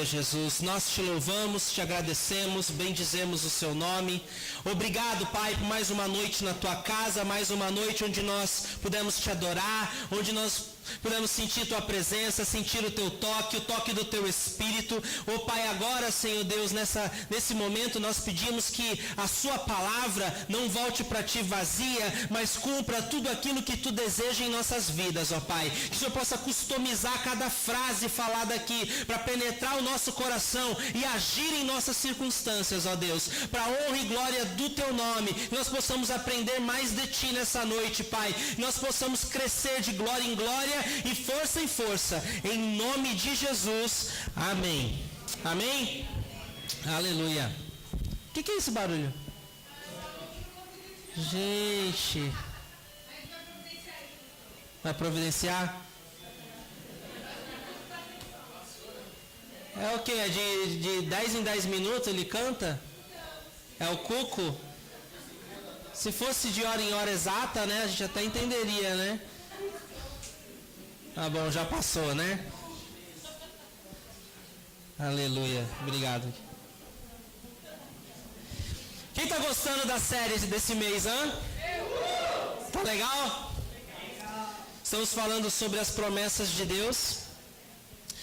Jesus. Nós te louvamos, te agradecemos, bendizemos o seu nome. Obrigado, Pai, por mais uma noite na tua casa, mais uma noite onde nós pudemos te adorar, onde nós pudemos sentir tua presença, sentir o teu toque, o toque do teu Espírito. Ó Pai, agora, Senhor Deus, nesse momento nós pedimos que a sua palavra não volte para ti vazia, mas cumpra tudo aquilo que tu deseja em nossas vidas, ó Pai. Que o Senhor possa customizar cada frase falada aqui para penetrar o nosso coração e agir em nossas circunstâncias, ó Deus, para a honra e glória do teu nome. Que nós possamos aprender mais de ti nessa noite, Pai. Que nós possamos crescer de glória em glória e força em força, em nome de Jesus, amém. Amém? Aleluia. O que é esse barulho? Gente, vai providenciar? É o que? É de 10 em 10 minutos ele canta? É o cuco? Se fosse de hora em hora exata, né, a gente até entenderia, né? Ah, bom, já passou, né? Aleluia. Obrigado. Quem está gostando da série desse mês, hein? Tá legal? Estamos falando sobre as promessas de Deus.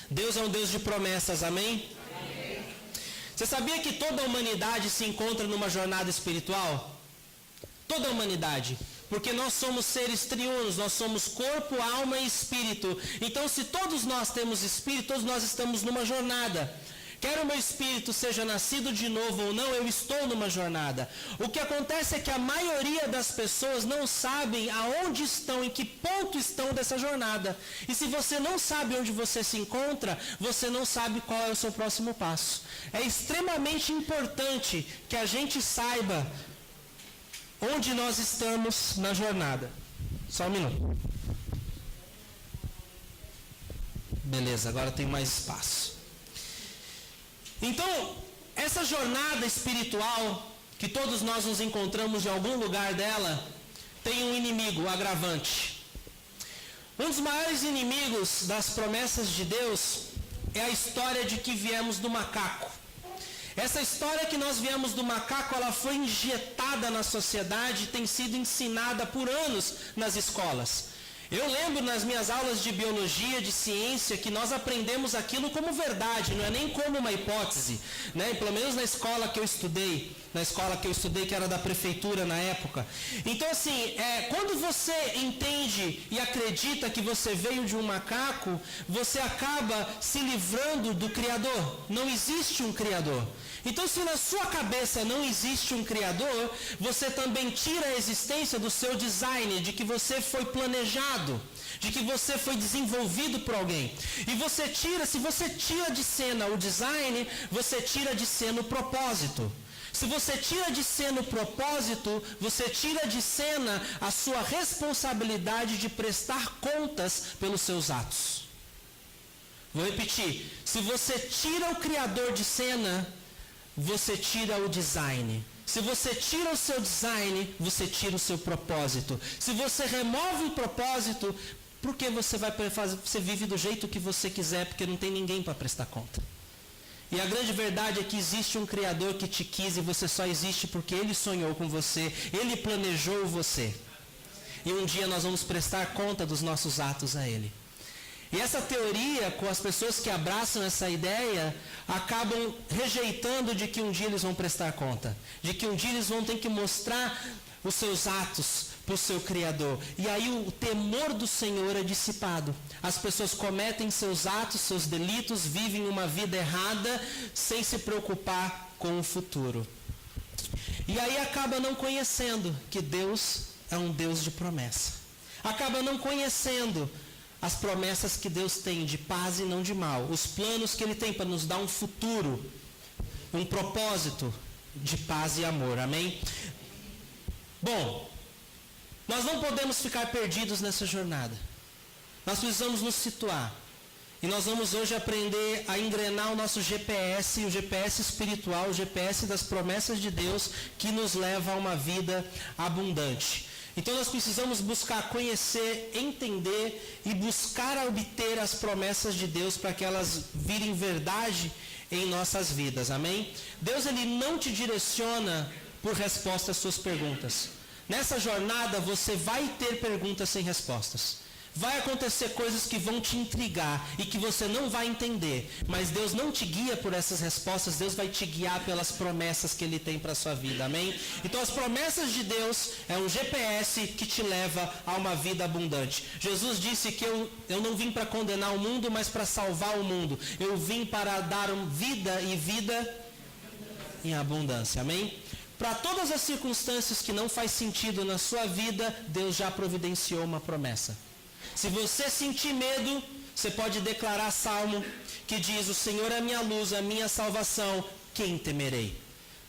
Deus é um Deus de promessas, amém? Você sabia que toda a humanidade se encontra numa jornada espiritual? Toda a humanidade. Porque nós somos seres triunos, nós somos corpo, alma e espírito. Então, se todos nós temos espírito, todos nós estamos numa jornada. Quer o meu espírito seja nascido de novo ou não, eu estou numa jornada. O que acontece é que a maioria das pessoas não sabem aonde estão, em que ponto estão dessa jornada. E se você não sabe onde você se encontra, você não sabe qual é o seu próximo passo. É extremamente importante que a gente saiba onde nós estamos na jornada. Só um minuto. Beleza, agora tem mais espaço. Então, essa jornada espiritual, que todos nós nos encontramos em algum lugar dela, tem um inimigo, o agravante. Um dos maiores inimigos das promessas de Deus é a história de que viemos do macaco. Essa história que nós viemos do macaco, ela foi injetada na sociedade e tem sido ensinada por anos nas escolas. Eu lembro nas minhas aulas de biologia, de ciência, que nós aprendemos aquilo como verdade, não é nem como uma hipótese, né? Pelo menos na escola que eu estudei, que era da prefeitura na época. Então assim, quando você entende e acredita que você veio de um macaco, você acaba se livrando do Criador. Não existe um Criador. Então, se na sua cabeça não existe um Criador, você também tira a existência do seu design, de que você foi planejado, de que você foi desenvolvido por alguém. E se você tira de cena o design, você tira de cena o propósito. Se você tira de cena o propósito, você tira de cena a sua responsabilidade de prestar contas pelos seus atos. Vou repetir. Se você tira o Criador de cena, você tira o design. Se você tira o seu design, você tira o seu propósito. Se você remove o propósito, por que você vive do jeito que você quiser, porque não tem ninguém para prestar conta. E a grande verdade é que existe um Criador que te quis e você só existe porque Ele sonhou com você, Ele planejou você. E um dia nós vamos prestar conta dos nossos atos a Ele. E essa teoria, com as pessoas que abraçam essa ideia, acabam rejeitando de que um dia eles vão prestar conta. De que um dia eles vão ter que mostrar os seus atos para o seu Criador. E aí o temor do Senhor é dissipado. As pessoas cometem seus atos, seus delitos, vivem uma vida errada, sem se preocupar com o futuro. E aí acaba não conhecendo que Deus é um Deus de promessa. Acaba não conhecendo as promessas que Deus tem de paz e não de mal. Os planos que Ele tem para nos dar um futuro, um propósito de paz e amor. Amém? Bom, nós não podemos ficar perdidos nessa jornada. Nós precisamos nos situar. E nós vamos hoje aprender a engrenar o nosso GPS, o GPS espiritual, o GPS das promessas de Deus, que nos leva a uma vida abundante. Então nós precisamos buscar conhecer, entender e buscar obter as promessas de Deus para que elas virem verdade em nossas vidas, amém? Deus, ele não te direciona por resposta às suas perguntas. Nessa jornada você vai ter perguntas sem respostas. Vai acontecer coisas que vão te intrigar e que você não vai entender. Mas Deus não te guia por essas respostas, Deus vai te guiar pelas promessas que Ele tem para a sua vida, amém? Então as promessas de Deus é um GPS que te leva a uma vida abundante. Jesus disse que eu não vim para condenar o mundo, mas para salvar o mundo. Eu vim para dar vida e vida em abundância, amém? Para todas as circunstâncias que não faz sentido na sua vida, Deus já providenciou uma promessa. Se você sentir medo, você pode declarar Salmo, que diz: o Senhor é a minha luz, a minha salvação, quem temerei?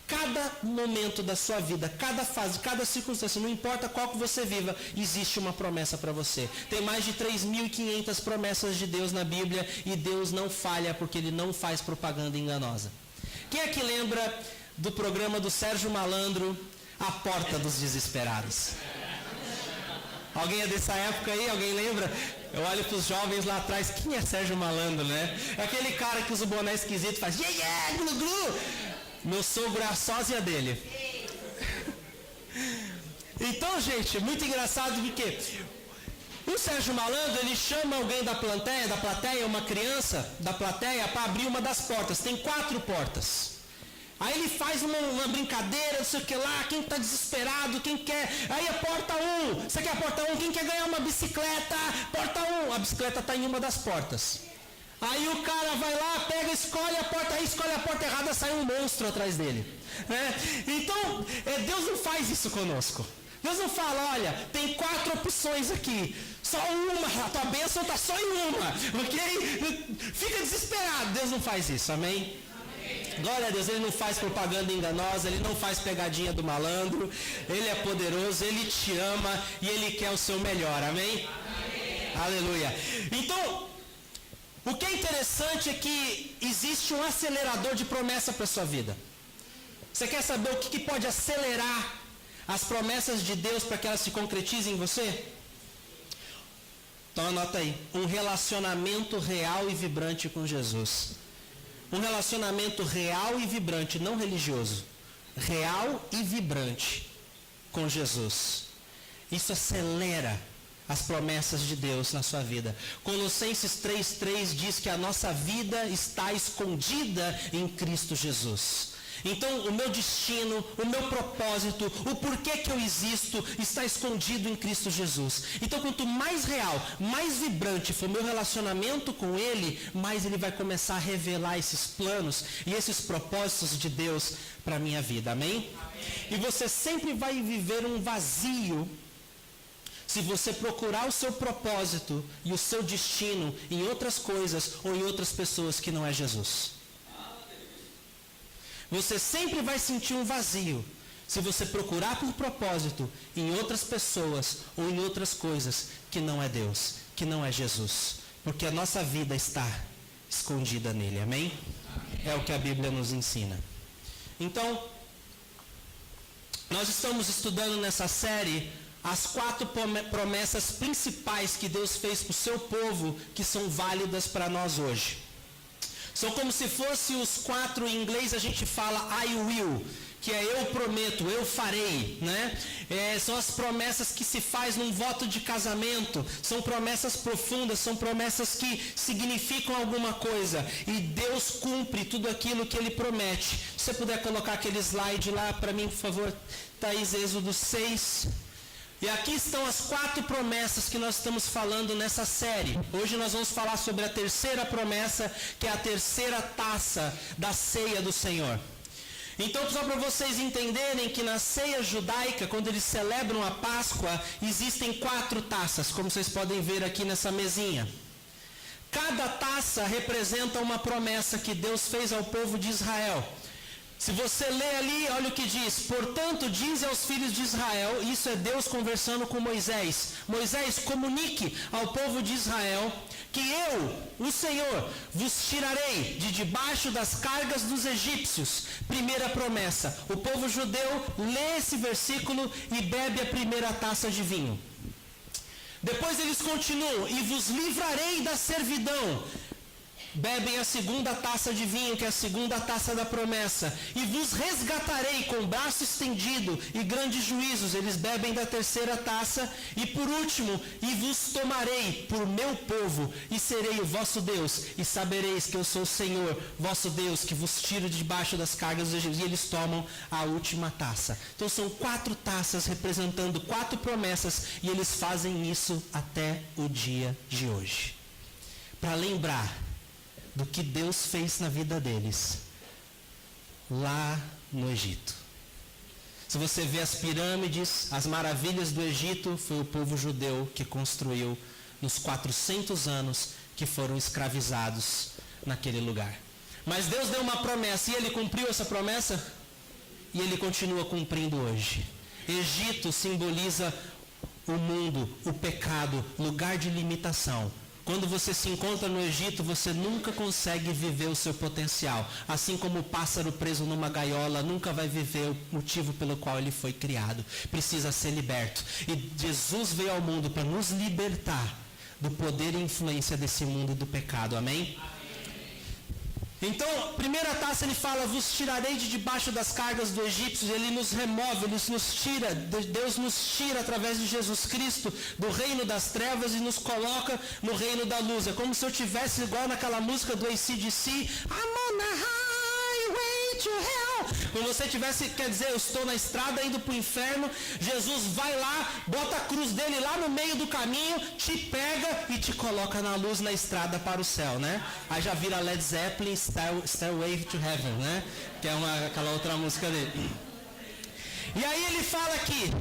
Cada momento da sua vida, cada fase, cada circunstância, não importa qual que você viva, existe uma promessa para você. Tem mais de 3.500 promessas de Deus na Bíblia e Deus não falha porque Ele não faz propaganda enganosa. Quem é que lembra do programa do Sérgio Malandro, A Porta dos Desesperados? Alguém é dessa época aí? Alguém lembra? Eu olho para os jovens lá atrás, quem é Sérgio Malandro, né? É aquele cara que usa o boné esquisito e faz yeah, yeah, glu, glu. Meu sogro é a sósia dele. Então, gente, é muito engraçado porque o Sérgio Malandro, ele chama alguém da plateia, uma criança da plateia, para abrir uma das portas. Tem 4 portas. Aí ele faz uma brincadeira, não sei o que lá, quem está desesperado, quem quer. Aí a porta 1, você quer a porta 1? Quem quer ganhar uma bicicleta? Porta 1, a bicicleta está em uma das portas. Aí o cara vai lá, pega, escolhe a porta, aí escolhe a porta errada, sai um monstro atrás dele. Então, Deus não faz isso conosco. Deus não fala, olha, tem 4 opções aqui, só uma, a tua bênção está só em uma, ok? Fica desesperado, Deus não faz isso, amém? Glória a Deus, Ele não faz propaganda enganosa, Ele não faz pegadinha do malandro, Ele é poderoso, Ele te ama e Ele quer o seu melhor, amém? Amém. Aleluia. Então, o que é interessante é que existe um acelerador de promessa para a sua vida. Você quer saber o que pode acelerar as promessas de Deus para que elas se concretizem em você? Então anota aí, um relacionamento real e vibrante com Jesus. Um relacionamento real e vibrante, não religioso. Real e vibrante com Jesus. Isso acelera as promessas de Deus na sua vida. Colossenses 3:3 diz que a nossa vida está escondida em Cristo Jesus. Então, o meu destino, o meu propósito, o porquê que eu existo, está escondido em Cristo Jesus. Então, quanto mais real, mais vibrante for o meu relacionamento com Ele, mais Ele vai começar a revelar esses planos e esses propósitos de Deus para a minha vida. Amém? Amém? E você sempre vai viver um vazio se você procurar o seu propósito e o seu destino em outras coisas ou em outras pessoas que não é Jesus. Você sempre vai sentir um vazio se você procurar por propósito em outras pessoas ou em outras coisas que não é Deus, que não é Jesus. Porque a nossa vida está escondida nele, amém? É o que a Bíblia nos ensina. Então, nós estamos estudando nessa série as 4 promessas principais que Deus fez para o seu povo que são válidas para nós hoje. São como se fosse os 4, em inglês a gente fala I will, que é eu prometo, eu farei, né? São as promessas que se faz num voto de casamento, são promessas profundas, são promessas que significam alguma coisa, e Deus cumpre tudo aquilo que Ele promete. Se você puder colocar aquele slide lá para mim, por favor, Thaís, Êxodo 6. E aqui estão as 4 promessas que nós estamos falando nessa série. Hoje nós vamos falar sobre a terceira promessa, que é a terceira taça da ceia do Senhor. Então, só para vocês entenderem que na ceia judaica, quando eles celebram a Páscoa, existem 4 taças, como vocês podem ver aqui nessa mesinha. Cada taça representa uma promessa que Deus fez ao povo de Israel. Se você lê ali, olha o que diz: portanto, diz aos filhos de Israel, isso é Deus conversando com Moisés. Moisés, comunique ao povo de Israel que eu, o Senhor, vos tirarei de debaixo das cargas dos egípcios. Primeira promessa. O povo judeu lê esse versículo e bebe a primeira taça de vinho. Depois eles continuam: e vos livrarei da servidão bebem a segunda taça de vinho, que é a segunda taça da promessa. E vos resgatarei com braço estendido e grandes juízos. Eles bebem da terceira taça. E por último, e vos tomarei por meu povo, e serei o vosso Deus. E sabereis que eu sou o Senhor, vosso Deus, que vos tiro debaixo das cargas dos egípcios. E eles tomam a última taça. Então são 4 taças representando 4 promessas. E eles fazem isso até o dia de hoje. Para lembrar do que Deus fez na vida deles, lá no Egito. Se você vê as pirâmides, as maravilhas do Egito, foi o povo judeu que construiu nos 400 anos que foram escravizados naquele lugar. Mas Deus deu uma promessa, e Ele cumpriu essa promessa? E Ele continua cumprindo hoje. Egito simboliza o mundo, o pecado, lugar de limitação. Quando você se encontra no Egito, você nunca consegue viver o seu potencial. Assim como o pássaro preso numa gaiola nunca vai viver o motivo pelo qual ele foi criado. Precisa ser liberto. E Jesus veio ao mundo para nos libertar do poder e influência desse mundo e do pecado. Amém? Então, primeira taça ele fala, vos tirarei de debaixo das cargas do egípcio. Ele nos remove, ele nos tira, Deus nos tira através de Jesus Cristo do reino das trevas e nos coloca no reino da luz. É como se eu tivesse igual naquela música do AC/DC, I'm on a highway to hell. Como você tivesse, quer dizer, eu estou na estrada indo para o inferno, Jesus vai lá, bota a cruz dele lá no meio do caminho, te pega e te coloca na luz na estrada para o céu, né? Aí já vira Led Zeppelin, Stairway to Heaven, né? Que é aquela outra música dele. E aí ele fala aqui,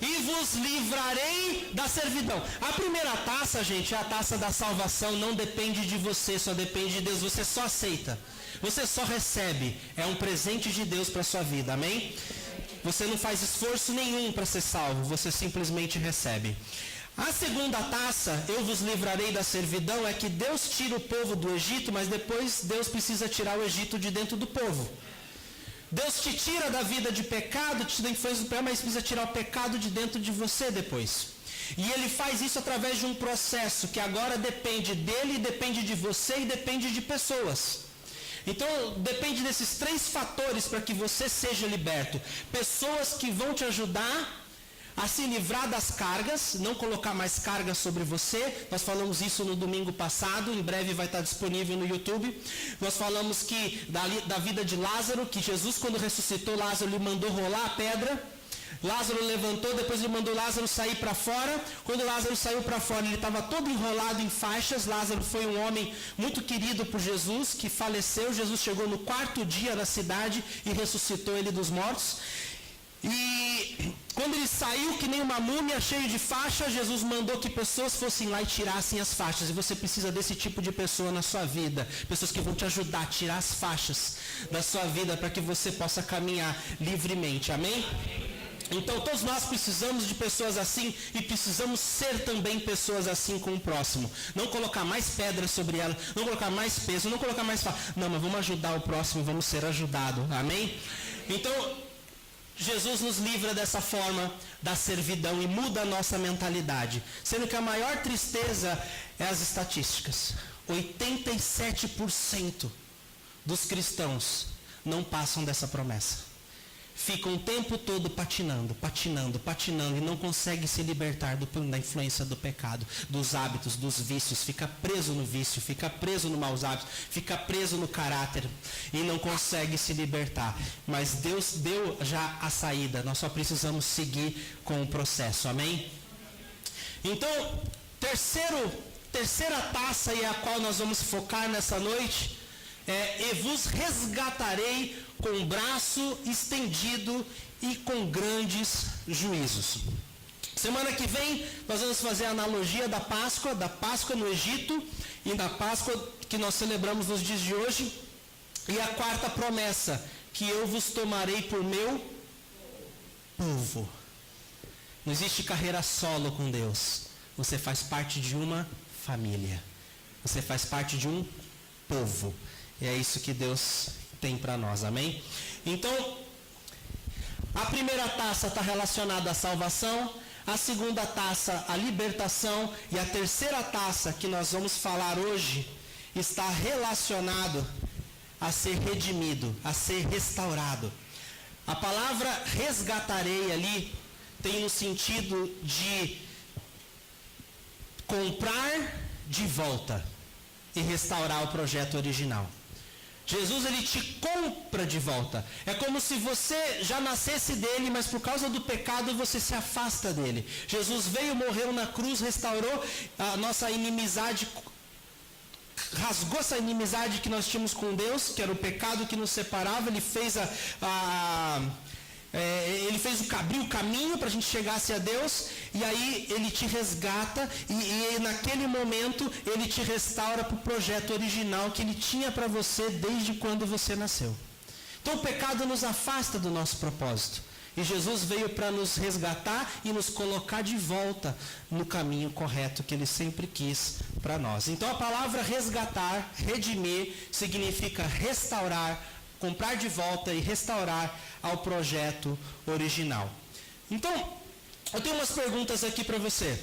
e vos livrarei da servidão. A primeira taça, gente, é a taça da salvação, não depende de você, só depende de Deus, você só aceita. Você só recebe, é um presente de Deus para a sua vida, amém? Você não faz esforço nenhum para ser salvo, você simplesmente recebe. A segunda taça, eu vos livrarei da servidão, é que Deus tira o povo do Egito, mas depois Deus precisa tirar o Egito de dentro do povo. Deus te tira da vida de pecado, te dá influência do pecado, mas precisa tirar o pecado de dentro de você depois. E Ele faz isso através de um processo que agora depende dele, depende de você e depende de pessoas. Então, depende desses 3 fatores para que você seja liberto. Pessoas que vão te ajudar a se livrar das cargas, não colocar mais cargas sobre você. Nós falamos isso no domingo passado, em breve vai estar disponível no YouTube. Nós falamos que da vida de Lázaro, que Jesus, quando ressuscitou Lázaro, lhe mandou rolar a pedra. Lázaro levantou, depois ele mandou Lázaro sair para fora. Quando Lázaro saiu para fora, ele estava todo enrolado em faixas. Lázaro foi um homem muito querido por Jesus, que faleceu. Jesus chegou no 4º dia na cidade e ressuscitou ele dos mortos. E quando ele saiu que nem uma múmia, cheio de faixas, Jesus mandou que pessoas fossem lá e tirassem as faixas. E você precisa desse tipo de pessoa na sua vida. Pessoas que vão te ajudar a tirar as faixas da sua vida para que você possa caminhar livremente. Amém? Então todos nós precisamos de pessoas assim e precisamos ser também pessoas assim com o próximo. Não colocar mais pedras sobre ela, não colocar mais peso, não colocar mais... Não, mas vamos ajudar o próximo, vamos ser ajudados. Amém? Então, Jesus nos livra dessa forma da servidão e muda a nossa mentalidade. Sendo que a maior tristeza é as estatísticas. 87% dos cristãos não passam dessa promessa. Ficam o tempo todo patinando e não conseguem se libertar da influência do pecado, dos hábitos, dos vícios. Fica preso no vício, fica preso nos maus hábitos, fica preso no caráter e não consegue se libertar. Mas Deus deu já a saída, nós só precisamos seguir com o processo, amém? Então, terceira taça e a qual nós vamos focar nessa noite é: e vos resgatarei com o braço estendido e com grandes juízos. Semana que vem nós vamos fazer a analogia da Páscoa no Egito e da Páscoa que nós celebramos nos dias de hoje. E a quarta promessa, que eu vos tomarei por meu povo. Não existe carreira solo com Deus. Você faz parte de uma família. Você faz parte de um povo. E é isso que Deus tem para nós, amém? Então, a primeira taça está relacionada à salvação, a segunda taça à libertação, e a terceira taça que nós vamos falar hoje está relacionado a ser redimido, a ser restaurado. A palavra resgatarei ali tem no sentido de comprar de volta e restaurar o projeto original. Jesus, ele te compra de volta. É como se você já nascesse dele, mas por causa do pecado você se afasta dele. Jesus veio, morreu na cruz, restaurou a nossa inimizade, rasgou essa inimizade que nós tínhamos com Deus, que era o pecado que nos separava. Ele fez abriu o caminho para a gente chegasse a Deus, e aí ele te resgata, e naquele momento ele te restaura para o projeto original que ele tinha para você desde quando você nasceu. Então o pecado nos afasta do nosso propósito, e Jesus veio para nos resgatar e nos colocar de volta no caminho correto que ele sempre quis para nós. Então a palavra resgatar, redimir, significa restaurar, comprar de volta e restaurar ao projeto original. Então, eu tenho umas perguntas aqui para você.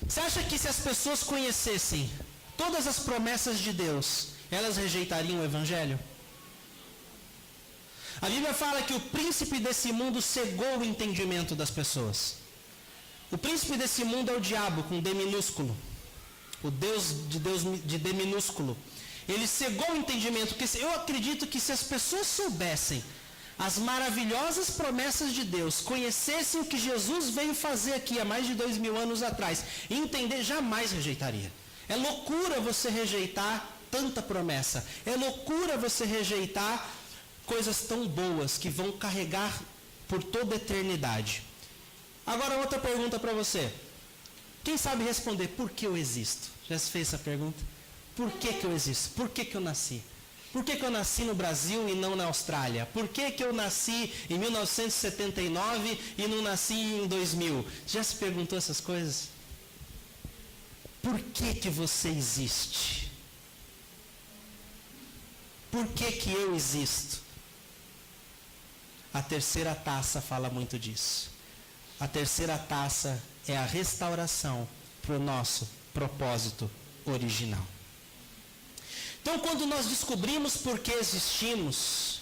Você acha que se as pessoas conhecessem todas as promessas de Deus, elas rejeitariam o Evangelho? A Bíblia fala que o príncipe desse mundo cegou o entendimento das pessoas. O príncipe desse mundo é o diabo, com D minúsculo. O Deus de D minúsculo. Ele cegou o entendimento, porque eu acredito que se as pessoas soubessem as maravilhosas promessas de Deus, conhecessem o que Jesus veio fazer aqui há mais de 2000 anos atrás, entender, jamais rejeitaria. É loucura você rejeitar tanta promessa. É loucura você rejeitar coisas tão boas que vão carregar por toda a eternidade. Agora outra pergunta para você. Quem sabe responder por que eu existo? Já se fez essa pergunta? Por que eu existo? Por que eu nasci? Por que eu nasci no Brasil e não na Austrália? Por que eu nasci em 1979 e não nasci em 2000? Já se perguntou essas coisas? Por que você existe? Por que eu existo? A terceira taça fala muito disso. A terceira taça é a restauração para o nosso propósito original. Então, quando nós descobrimos por que existimos,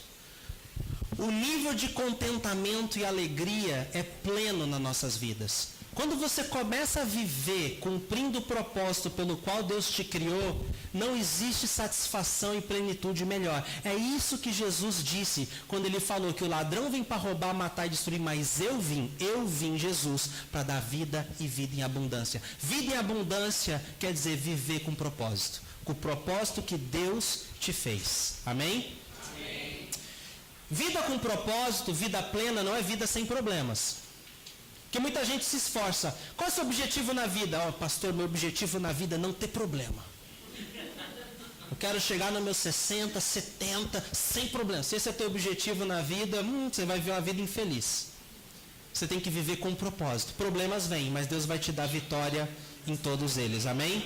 o nível de contentamento e alegria é pleno nas nossas vidas. Quando você começa a viver cumprindo o propósito pelo qual Deus te criou, não existe satisfação e plenitude melhor. É isso que Jesus disse quando ele falou que o ladrão vem para roubar, matar e destruir, mas eu vim, Jesus, para dar vida e vida em abundância. Vida em abundância quer dizer viver com propósito. Com o propósito que Deus te fez. Amém? Amém. Vida com propósito, vida plena, não é vida sem problemas. Porque muita gente se esforça. Qual é o seu objetivo na vida? Pastor, meu objetivo na vida é não ter problema. Eu quero chegar nos meus 60, 70, sem problema. Se esse é teu objetivo na vida, você vai viver uma vida infeliz. Você tem que viver com propósito. Problemas vêm, mas Deus vai te dar vitória em todos eles. Amém?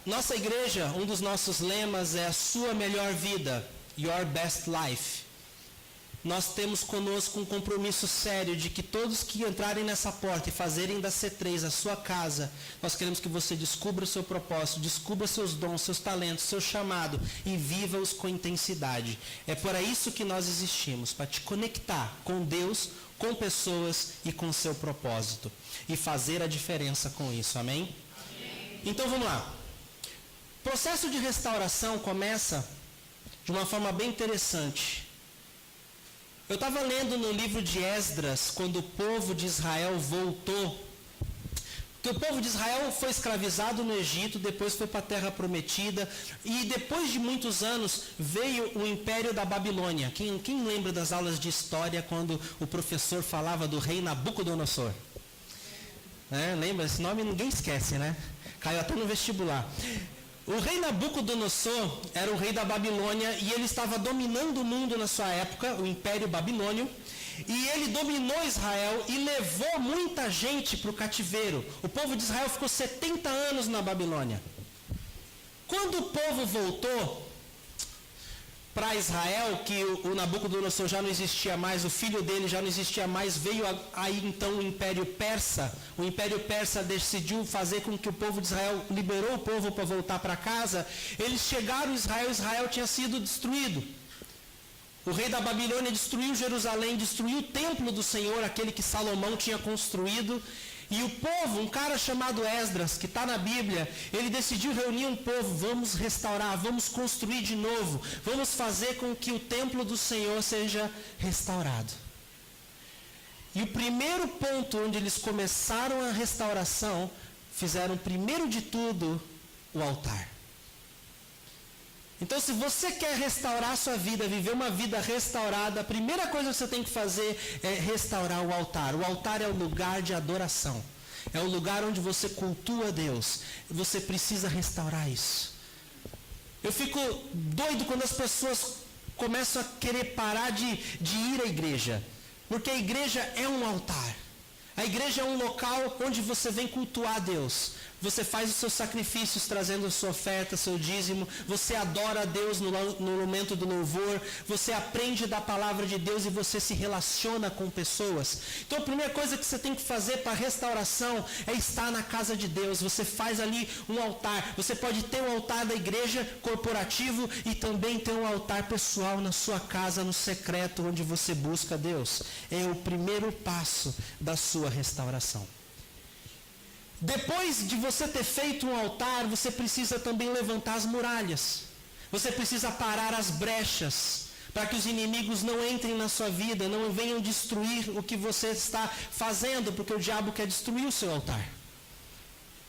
Nossa igreja, um dos nossos lemas é a sua melhor vida, your best life. Nós temos conosco um compromisso sério de que todos que entrarem nessa porta e fazerem da C3 a sua casa, nós queremos que você descubra o seu propósito, descubra seus dons, seus talentos, seu chamado e viva-os com intensidade. É para isso que nós existimos, para te conectar com Deus, com pessoas e com seu propósito. E fazer a diferença com isso, amém? Amém. Então vamos lá. O processo de restauração começa de uma forma bem interessante. Eu estava lendo no livro de Esdras, quando o povo de Israel voltou. Porque o povo de Israel foi escravizado no Egito, depois foi para a Terra Prometida, e depois de muitos anos veio o Império da Babilônia. Quem lembra das aulas de história quando o professor falava do rei Nabucodonosor? Lembra? Esse nome ninguém esquece, né? Caiu até no vestibular. O rei Nabucodonosor era o rei da Babilônia e ele estava dominando o mundo na sua época, o Império Babilônio, e ele dominou Israel e levou muita gente para o cativeiro. O povo de Israel ficou 70 anos na Babilônia. Quando o povo voltou, para Israel, que o Nabucodonosor já não existia mais, o filho dele já não existia mais, veio aí então o Império Persa. O Império Persa decidiu fazer com que o povo de Israel, liberou o povo para voltar para casa. Eles chegaram em Israel, Israel tinha sido destruído. O rei da Babilônia destruiu Jerusalém, destruiu o templo do Senhor, aquele que Salomão tinha construído. E o povo, um cara chamado Esdras, que está na Bíblia, ele decidiu reunir um povo, vamos restaurar, vamos construir de novo, vamos fazer com que o templo do Senhor seja restaurado. E o primeiro ponto onde eles começaram a restauração, fizeram primeiro de tudo o altar. Então, se você quer restaurar a sua vida, viver uma vida restaurada, a primeira coisa que você tem que fazer é restaurar o altar. O altar é o lugar de adoração. É o lugar onde você cultua a Deus. Você precisa restaurar isso. Eu fico doido quando as pessoas começam a querer parar de ir à igreja. Porque a igreja é um altar. A igreja é um local onde você vem cultuar a Deus. Você faz os seus sacrifícios trazendo a sua oferta, seu dízimo. Você adora a Deus no momento do louvor. Você aprende da palavra de Deus e você se relaciona com pessoas. Então a primeira coisa que você tem que fazer para a restauração é estar na casa de Deus. Você faz ali um altar. Você pode ter um altar da igreja corporativo e também ter um altar pessoal na sua casa, no secreto, onde você busca Deus. É o primeiro passo da sua restauração. Depois de você ter feito um altar, você precisa também levantar as muralhas. Você precisa parar as brechas, para que os inimigos não entrem na sua vida, não venham destruir o que você está fazendo, porque o diabo quer destruir o seu altar.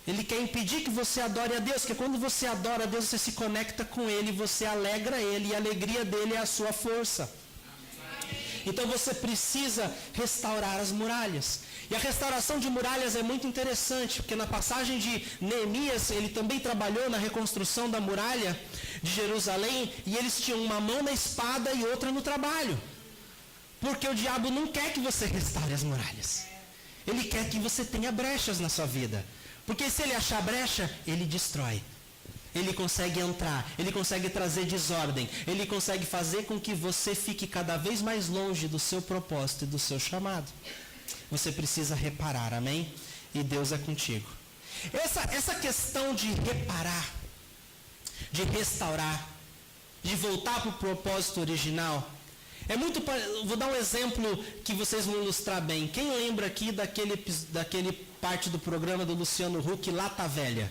Ele quer impedir que você adore a Deus, porque quando você adora a Deus, você se conecta com Ele, você alegra Ele, e a alegria dele é a sua força. Então você precisa restaurar as muralhas. E a restauração de muralhas é muito interessante, porque na passagem de Neemias, ele também trabalhou na reconstrução da muralha de Jerusalém, e eles tinham uma mão na espada e outra no trabalho. Porque o diabo não quer que você restaure as muralhas. Ele quer que você tenha brechas na sua vida. Porque se ele achar brecha, ele destrói. Ele consegue entrar, ele consegue trazer desordem, ele consegue fazer com que você fique cada vez mais longe do seu propósito e do seu chamado. Você precisa reparar, amém? E Deus é contigo. Essa questão de reparar, de restaurar, de voltar para o propósito original, é muito. Vou dar um exemplo que vocês vão ilustrar bem. Quem lembra aqui daquele parte do programa do Luciano Huck, Lata Velha?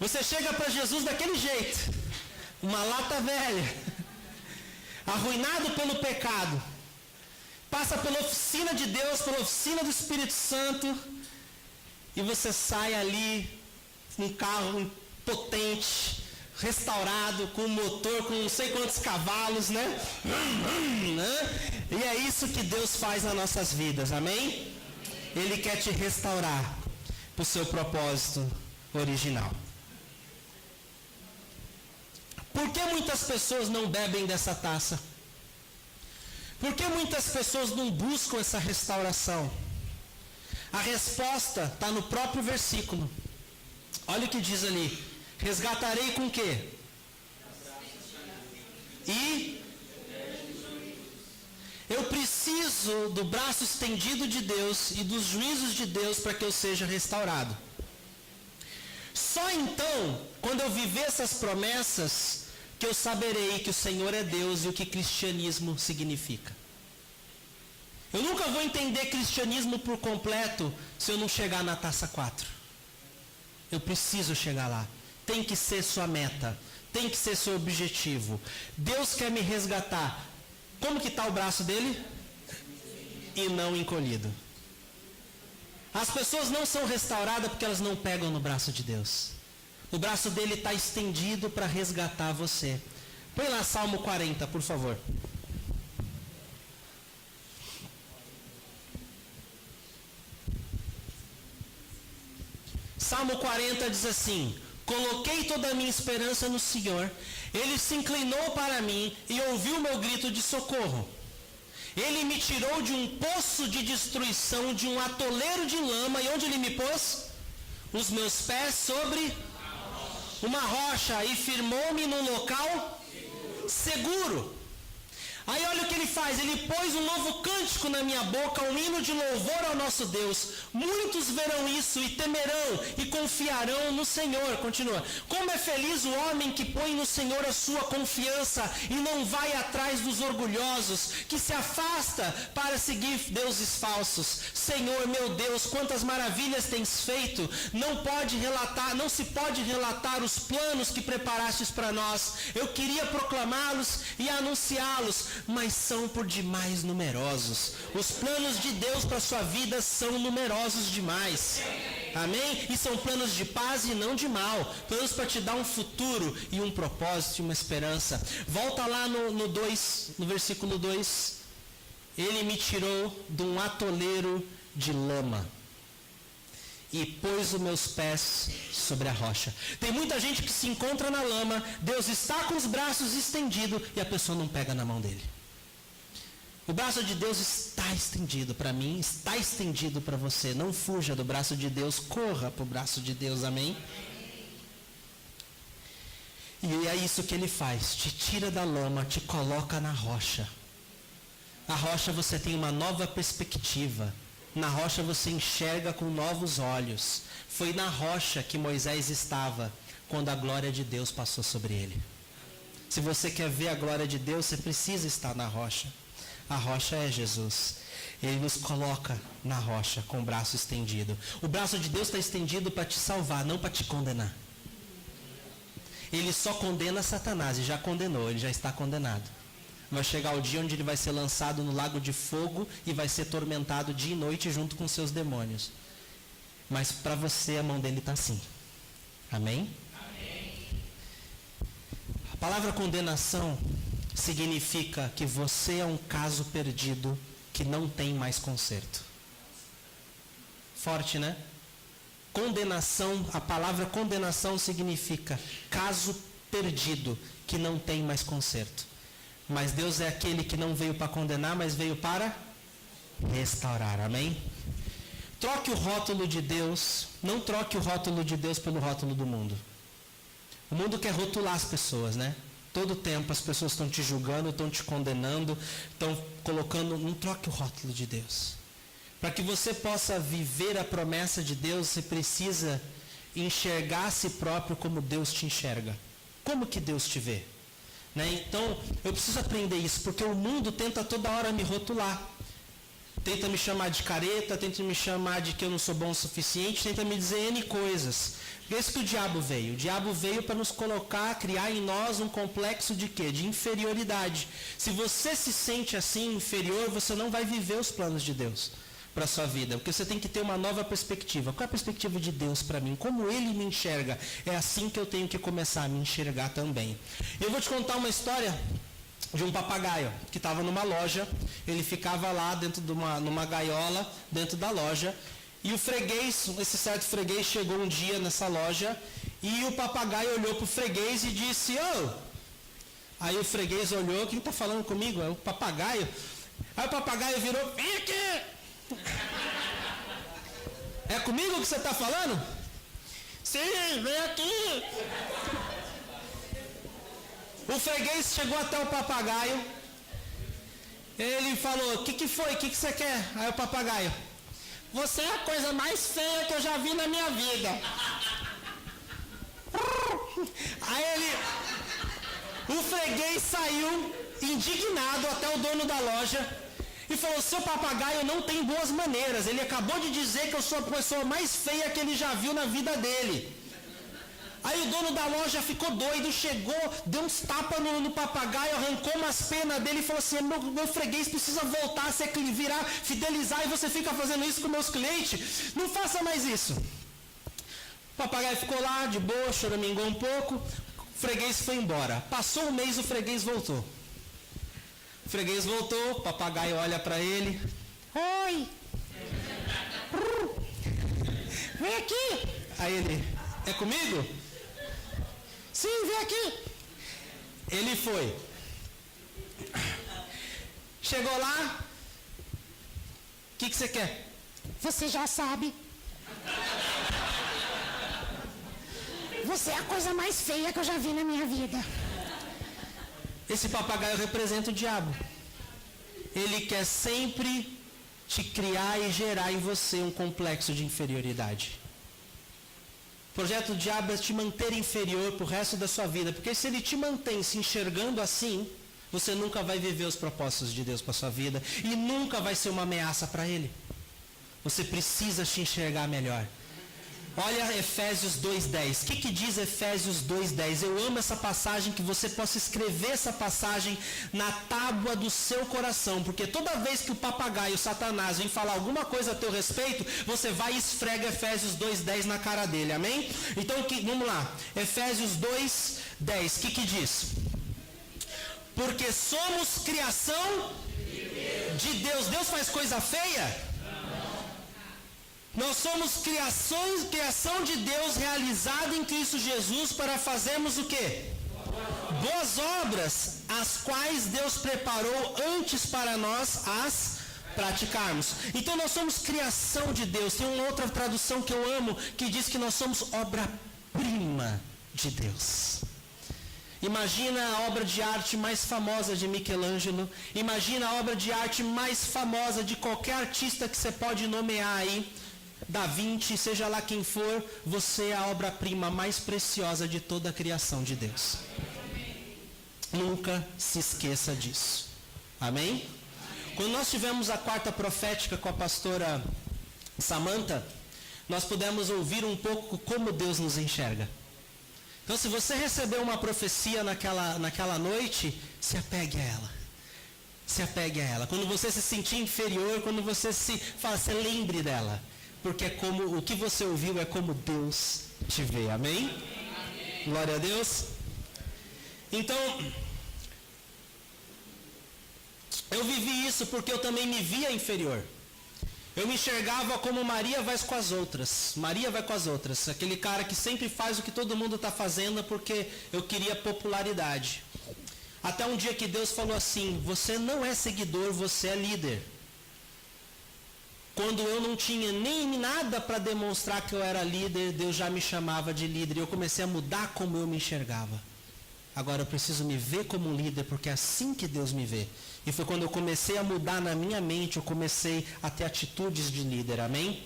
Você chega para Jesus daquele jeito, uma lata velha, arruinado pelo pecado, passa pela oficina de Deus, pela oficina do Espírito Santo, e você sai ali, um carro potente, restaurado, com motor, com não sei quantos cavalos, né? E é isso que Deus faz nas nossas vidas, amém? Ele quer te restaurar para o seu propósito original. Por que muitas pessoas não bebem dessa taça? Por que muitas pessoas não buscam essa restauração? A resposta está no próprio versículo. Olha o que diz ali. Resgatarei com o quê? E eu preciso do braço estendido de Deus e dos juízos de Deus para que eu seja restaurado. Só então, quando eu viver essas promessas, que eu saberei que o Senhor é Deus e o que cristianismo significa. Eu nunca vou entender cristianismo por completo se eu não chegar na taça 4. Eu preciso chegar lá. Tem que ser sua meta. Tem que ser seu objetivo. Deus quer me resgatar. Como que está o braço dele? E não encolhido. As pessoas não são restauradas porque elas não pegam no braço de Deus. O braço dele está estendido para resgatar você. Põe lá Salmo 40, por favor. Salmo 40 diz assim: coloquei toda a minha esperança no Senhor. Ele se inclinou para mim e ouviu o meu grito de socorro. Ele me tirou de um poço de destruição, de um atoleiro de lama. E onde ele me pôs? Os meus pés sobre uma rocha e firmou-me num local seguro. Aí olha o que ele faz, ele pôs um novo cântico na minha boca, um hino de louvor ao nosso Deus. Muitos verão isso e temerão e confiarão no Senhor. Continua. Como é feliz o homem que põe no Senhor a sua confiança e não vai atrás dos orgulhosos, que se afasta para seguir deuses falsos. Senhor, meu Deus, quantas maravilhas tens feito. Não se pode relatar os planos que preparastes para nós. Eu queria proclamá-los e anunciá-los, mas são por demais numerosos. Os planos de Deus para a sua vida são numerosos demais. Amém? E são planos de paz e não de mal. Planos para te dar um futuro e um propósito e uma esperança. Volta lá no versículo 2. Ele me tirou de um atoleiro de lama e pôs os meus pés sobre a rocha. Tem muita gente que se encontra na lama, Deus está com os braços estendidos e a pessoa não pega na mão dele. O braço de Deus está estendido para mim, está estendido para você. Não fuja do braço de Deus, corra para o braço de Deus, amém? E é isso que ele faz, te tira da lama, te coloca na rocha. Na rocha você tem uma nova perspectiva. Na rocha você enxerga com novos olhos. Foi na rocha que Moisés estava quando a glória de Deus passou sobre ele. Se você quer ver a glória de Deus, você precisa estar na rocha. A rocha é Jesus. Ele nos coloca na rocha com o braço estendido. O braço de Deus está estendido para te salvar, não para te condenar. Ele só condena Satanás e já condenou, ele já está condenado. Vai chegar o dia onde ele vai ser lançado no lago de fogo e vai ser tormentado dia e noite junto com seus demônios. Mas para você a mão dele está assim. Amém? Amém? A palavra condenação significa que você é um caso perdido que não tem mais conserto. Forte, né? Condenação, a palavra condenação significa caso perdido que não tem mais conserto. Mas Deus é aquele que não veio para condenar, mas veio para restaurar, amém? Troque o rótulo de Deus, não troque o rótulo de Deus pelo rótulo do mundo. O mundo quer rotular as pessoas, né? Todo tempo as pessoas estão te julgando, estão te condenando, estão colocando, não troque o rótulo de Deus. Para que você possa viver a promessa de Deus, você precisa enxergar a si próprio como Deus te enxerga. Como que Deus te vê? Né? Então, eu preciso aprender isso, porque o mundo tenta toda hora me rotular. Tenta me chamar de careta, tenta me chamar de que eu não sou bom o suficiente, tenta me dizer N coisas. É isso que o diabo veio. O diabo veio para nos colocar, criar em nós um complexo de quê? De inferioridade. Se você se sente assim, inferior, você não vai viver os planos de Deus para a sua vida, porque você tem que ter uma nova perspectiva. Qual é a perspectiva de Deus para mim? Como Ele me enxerga? É assim que eu tenho que começar a me enxergar também. Eu vou te contar uma história de um papagaio que estava numa loja. Ele ficava lá dentro de numa gaiola dentro da loja, e o freguês, esse certo freguês, chegou um dia nessa loja e o papagaio olhou para o freguês e disse: "Ô!" Aí o freguês olhou: "Quem está falando comigo? É o papagaio." Aí o papagaio virou: "Vem aqui! É comigo que você está falando?" "Sim, vem aqui." O freguês chegou até o papagaio. Ele falou: "O que foi? O que você quer?" Aí o papagaio: "Você é a coisa mais feia que eu já vi na minha vida." Aí o freguês saiu indignado até o dono da loja e falou: "Seu papagaio não tem boas maneiras. Ele acabou de dizer que eu sou a pessoa mais feia que ele já viu na vida dele." Aí o dono da loja ficou doido, chegou, deu uns tapas no papagaio, arrancou umas penas dele e falou assim: meu freguês precisa voltar a se virar, fidelizar, e você fica fazendo isso com meus clientes. Não faça mais isso. O papagaio ficou lá, de boa, choramingou um pouco, o freguês foi embora. Passou um mês, o freguês voltou. O freguês voltou, o papagaio olha para ele: "Oi! Vem aqui!" Aí ele: "É comigo?" "Sim, vem aqui." Ele foi. Chegou lá: "O que você quer?" "Você já sabe." Você é a coisa mais feia que eu já vi na minha vida. Esse papagaio representa o diabo. Ele quer sempre te criar e gerar em você um complexo de inferioridade. O projeto do diabo é te manter inferior pro resto da sua vida, porque se ele te mantém se enxergando assim, você nunca vai viver os propósitos de Deus para sua vida e nunca vai ser uma ameaça para ele. Você precisa te enxergar melhor. Olha Efésios 2:10. O que diz Efésios 2:10? Eu amo essa passagem, que você possa escrever essa passagem na tábua do seu coração, porque toda vez que o papagaio, o Satanás, vem falar alguma coisa a teu respeito, você vai e esfrega Efésios 2:10 na cara dele, amém? Então, vamos lá. Efésios 2:10. O que diz? Porque somos criação de Deus. Deus faz coisa feia? Nós somos criação de Deus realizada em Cristo Jesus para fazermos o quê? Boas obras, as quais Deus preparou antes para nós as praticarmos. Então nós somos criação de Deus. Tem uma outra tradução que eu amo, que diz que nós somos obra-prima de Deus. Imagina a obra de arte mais famosa de Michelangelo. Imagina a obra de arte mais famosa de qualquer artista que você pode nomear aí. Da Vinci, seja lá quem for, você é a obra-prima mais preciosa de toda a criação de Deus. Nunca se esqueça disso. Amém? Quando nós tivemos a quarta profética com a pastora Samantha, nós pudemos ouvir um pouco como Deus nos enxerga. Então, se você recebeu uma profecia naquela noite, se apegue a ela. Se apegue a ela. Quando você se sentir inferior, quando você você lembre dela. Porque o que você ouviu é como Deus te vê. Amém? Amém. Glória a Deus. Então, eu vivi isso porque eu também me via inferior. Eu me enxergava como Maria vai com as outras. Maria vai com as outras. Aquele cara que sempre faz o que todo mundo está fazendo porque eu queria popularidade. Até um dia que Deus falou assim: você não é seguidor, você é líder. Quando eu não tinha nem nada para demonstrar que eu era líder, Deus já me chamava de líder. E eu comecei a mudar como eu me enxergava. Agora eu preciso me ver como um líder, porque é assim que Deus me vê. E foi quando eu comecei a mudar na minha mente, eu comecei a ter atitudes de líder. Amém?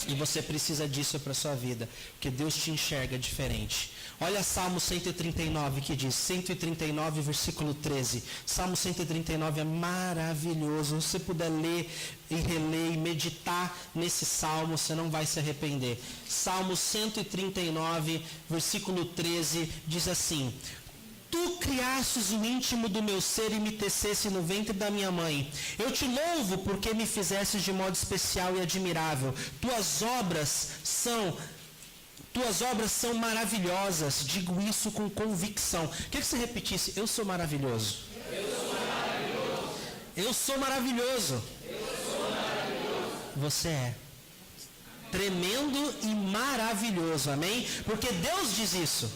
E você precisa disso para a sua vida, porque Deus te enxerga diferente. Olha Salmo 139 que diz, 139 versículo 13. Salmo 139 é maravilhoso. Se você puder ler e reler e meditar nesse salmo, você não vai se arrepender. Salmo 139 versículo 13 diz assim: Tu criastes o íntimo do meu ser e me tecesse no ventre da minha mãe. Eu te louvo porque me fizestes de modo especial e admirável. Tuas obras são maravilhosas. Digo isso com convicção. Queria que você repetisse: eu sou maravilhoso. Eu sou maravilhoso. Eu sou maravilhoso. Eu sou maravilhoso. Você é tremendo e maravilhoso. Amém? Porque Deus diz isso.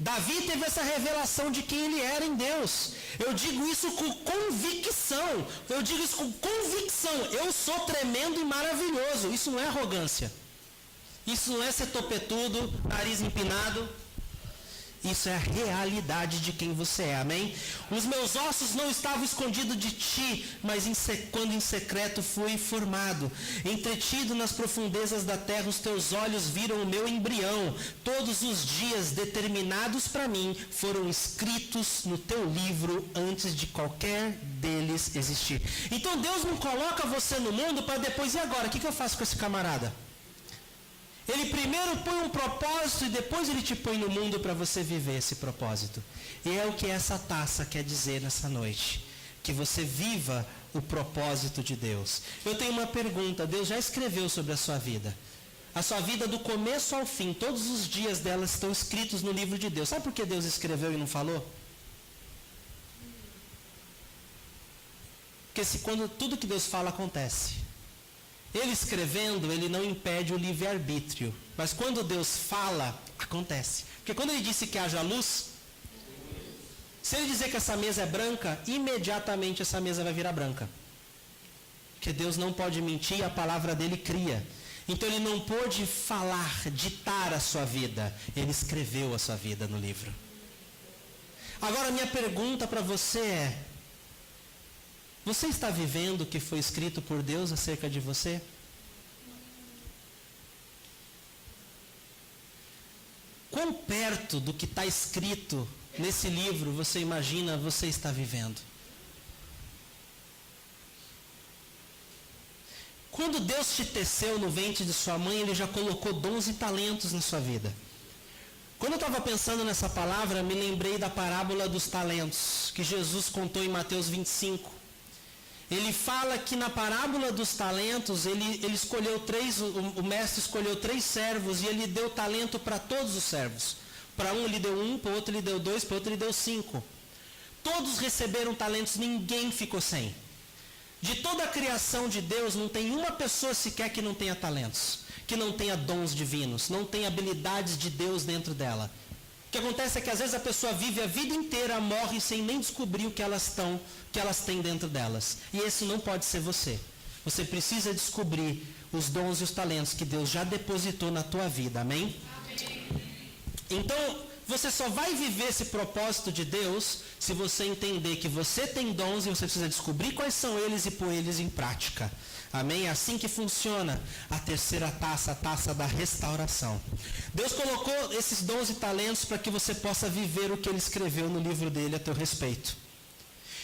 Davi teve essa revelação de quem ele era em Deus. Eu digo isso com convicção. Eu digo isso com convicção. Eu sou tremendo e maravilhoso. Isso não é arrogância. Isso não é ser topetudo, nariz empinado. Isso é a realidade de quem você é, amém? Os meus ossos não estavam escondidos de ti, mas quando em secreto fui formado. Entretido nas profundezas da terra, os teus olhos viram o meu embrião. Todos os dias determinados para mim foram escritos no teu livro antes de qualquer deles existir. Então Deus não coloca você no mundo para depois, e agora? O que eu faço com esse camarada? Ele primeiro põe um propósito e depois ele te põe no mundo para você viver esse propósito. E é o que essa taça quer dizer nessa noite. Que você viva o propósito de Deus. Eu tenho uma pergunta. Deus já escreveu sobre a sua vida. A sua vida do começo ao fim, todos os dias dela estão escritos no livro de Deus. Sabe por que Deus escreveu e não falou? Porque quando tudo que Deus fala acontece. Ele escrevendo, ele não impede o livre-arbítrio. Mas quando Deus fala, acontece. Porque quando ele disse que haja luz, se ele dizer que essa mesa é branca, imediatamente essa mesa vai virar branca. Porque Deus não pode mentir, a palavra dele cria. Então ele não pôde falar, ditar a sua vida. Ele escreveu a sua vida no livro. Agora minha pergunta para você é: você está vivendo o que foi escrito por Deus acerca de você? Quão perto do que está escrito nesse livro você imagina você está vivendo? Quando Deus te teceu no ventre de sua mãe, Ele já colocou dons e talentos na sua vida. Quando eu estava pensando nessa palavra, me lembrei da parábola dos talentos, que Jesus contou em Mateus 25. Ele fala que na parábola dos talentos, ele escolheu o mestre escolheu 3 servos e ele deu talento para todos os servos. Para um ele deu 1, para o outro ele deu 2, para o outro ele deu 5. Todos receberam talentos, ninguém ficou sem. De toda a criação de Deus, não tem uma pessoa sequer que não tenha talentos, que não tenha dons divinos, não tenha habilidades de Deus dentro dela. O que acontece é que às vezes a pessoa vive a vida inteira, morre sem nem descobrir o que elas têm dentro delas. E esse não pode ser você. Você precisa descobrir os dons e os talentos que Deus já depositou na tua vida, amém? Então, você só vai viver esse propósito de Deus se você entender que você tem dons e você precisa descobrir quais são eles e pôr eles em prática. Amém? É assim que funciona a terceira taça, a taça da restauração. Deus colocou esses dons e talentos para que você possa viver o que Ele escreveu no livro dele a teu respeito.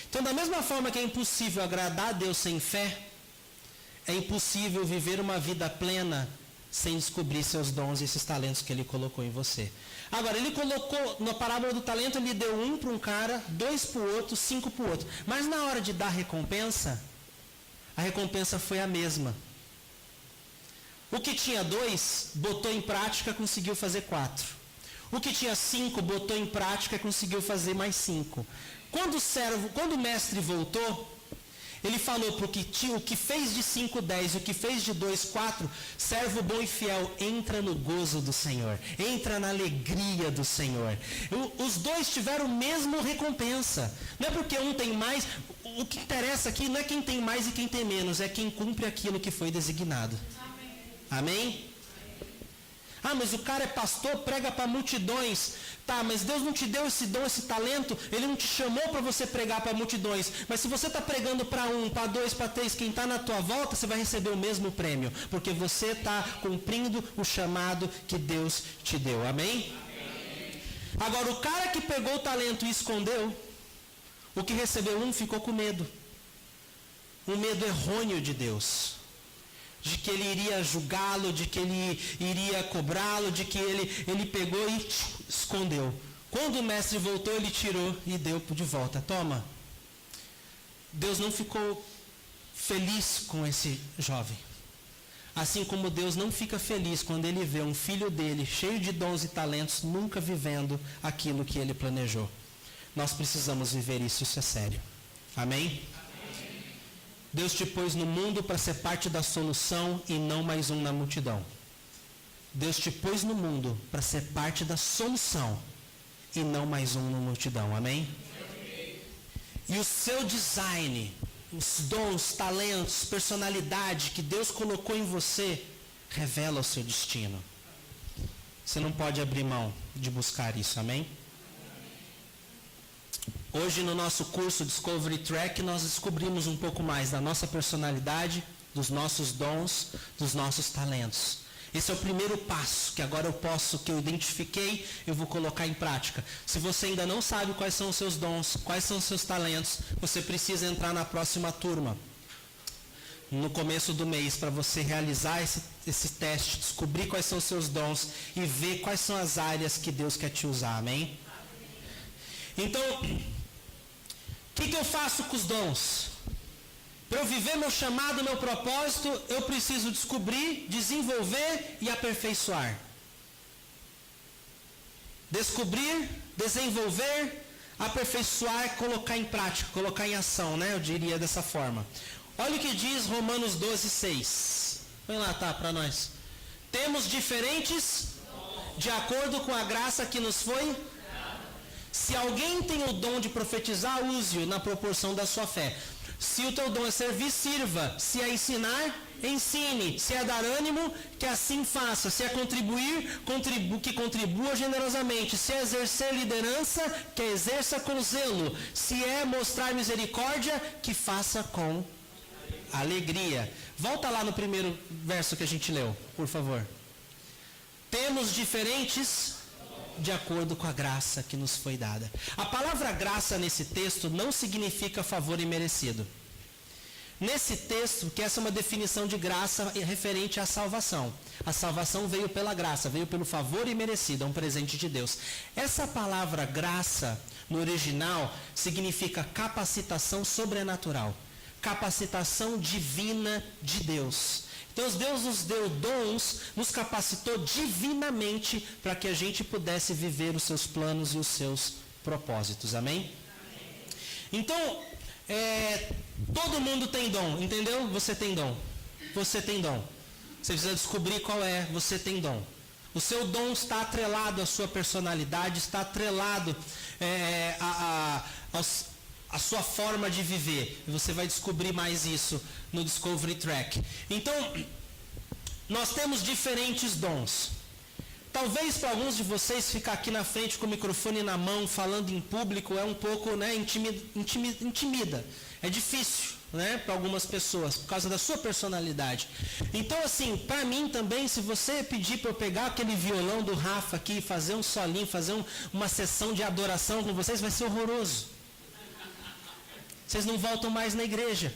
Então, da mesma forma que é impossível agradar a Deus sem fé, é impossível viver uma vida plena sem descobrir seus dons e esses talentos que Ele colocou em você. Agora, Ele colocou, na parábola do talento, Ele deu 1 para um cara, 2 para o outro, 5 para o outro. Mas na hora de dar a recompensa foi a mesma. O que tinha 2, botou em prática, conseguiu fazer 4. O que tinha 5, botou em prática, conseguiu fazer mais 5. Quando o mestre voltou, ele falou para o que fez de 5, 10 e o que fez de 2, 4, servo bom e fiel, entra no gozo do Senhor, entra na alegria do Senhor. Os 2 tiveram a mesma recompensa. Não é porque um tem mais, o que interessa aqui não é quem tem mais e quem tem menos, é quem cumpre aquilo que foi designado. Amém? Ah, mas o cara é pastor, prega para multidões. Tá, mas Deus não te deu esse dom, esse talento, Ele não te chamou para você pregar para multidões. Mas se você está pregando para 1, para 2, para 3, quem está na tua volta, você vai receber o mesmo prêmio. Porque você está cumprindo o chamado que Deus te deu. Amém? Agora, o cara que pegou o talento e escondeu, o que recebeu 1 ficou com medo. Um medo errôneo de Deus. De que Ele iria julgá-lo, de que Ele iria cobrá-lo, de que ele pegou e escondeu. Quando o mestre voltou, Ele tirou e deu de volta. Toma. Deus não ficou feliz com esse jovem. Assim como Deus não fica feliz quando Ele vê um filho dele cheio de dons e talentos, nunca vivendo aquilo que Ele planejou. Nós precisamos viver isso, isso é sério. Amém? Deus te pôs no mundo para ser parte da solução e não mais um na multidão. Deus te pôs no mundo para ser parte da solução e não mais um na multidão. Amém? E o seu design, os dons, talentos, personalidade que Deus colocou em você, revela o seu destino. Você não pode abrir mão de buscar isso. Amém? Hoje no nosso curso Discovery Track nós descobrimos um pouco mais da nossa personalidade, dos nossos dons, dos nossos talentos. Esse é o primeiro passo que agora que eu identifiquei, eu vou colocar em prática. Se você ainda não sabe quais são os seus dons, quais são os seus talentos, você precisa entrar na próxima turma, no começo do mês, para você realizar esse teste, descobrir quais são os seus dons e ver quais são as áreas que Deus quer te usar. Amém? Então, o que eu faço com os dons? Para eu viver meu chamado, meu propósito, eu preciso descobrir, desenvolver e aperfeiçoar. Descobrir, desenvolver, aperfeiçoar, colocar em prática, colocar em ação, né? Eu diria dessa forma. Olha o que diz Romanos 12, 6. Põe lá, tá, para nós. Temos diferentes de acordo com a graça que nos foi. Se alguém tem o dom de profetizar, use-o na proporção da sua fé. Se o teu dom é servir, sirva. Se é ensinar, ensine. Se é dar ânimo, que assim faça. Se é contribuir, que contribua generosamente. Se é exercer liderança, que exerça com zelo. Se é mostrar misericórdia, que faça com alegria. Volta lá no primeiro verso que a gente leu, por favor. Temos diferentes de acordo com a graça que nos foi dada. A palavra graça nesse texto não significa favor imerecido. Nesse texto, que essa é uma definição de graça referente à salvação. A salvação veio pela graça, veio pelo favor imerecido, é um presente de Deus. Essa palavra graça, no original, significa capacitação sobrenatural. Capacitação divina de Deus. Então Deus nos deu dons, nos capacitou divinamente para que a gente pudesse viver os seus planos e os seus propósitos. Amém? Então, todo mundo tem dom, entendeu? Você tem dom. Você tem dom. Você precisa descobrir qual é, você tem dom. O seu dom está atrelado à sua personalidade, está atrelado a sua forma de viver. E você vai descobrir mais isso no Discovery Track. Então, nós temos diferentes dons. Talvez para alguns de vocês ficar aqui na frente com o microfone na mão, falando em público, é um pouco, intimida. É difícil, para algumas pessoas, por causa da sua personalidade. Então, assim, para mim também, se você pedir para eu pegar aquele violão do Rafa aqui, fazer um solinho, fazer uma sessão de adoração com vocês, vai ser horroroso. Vocês não voltam mais na igreja.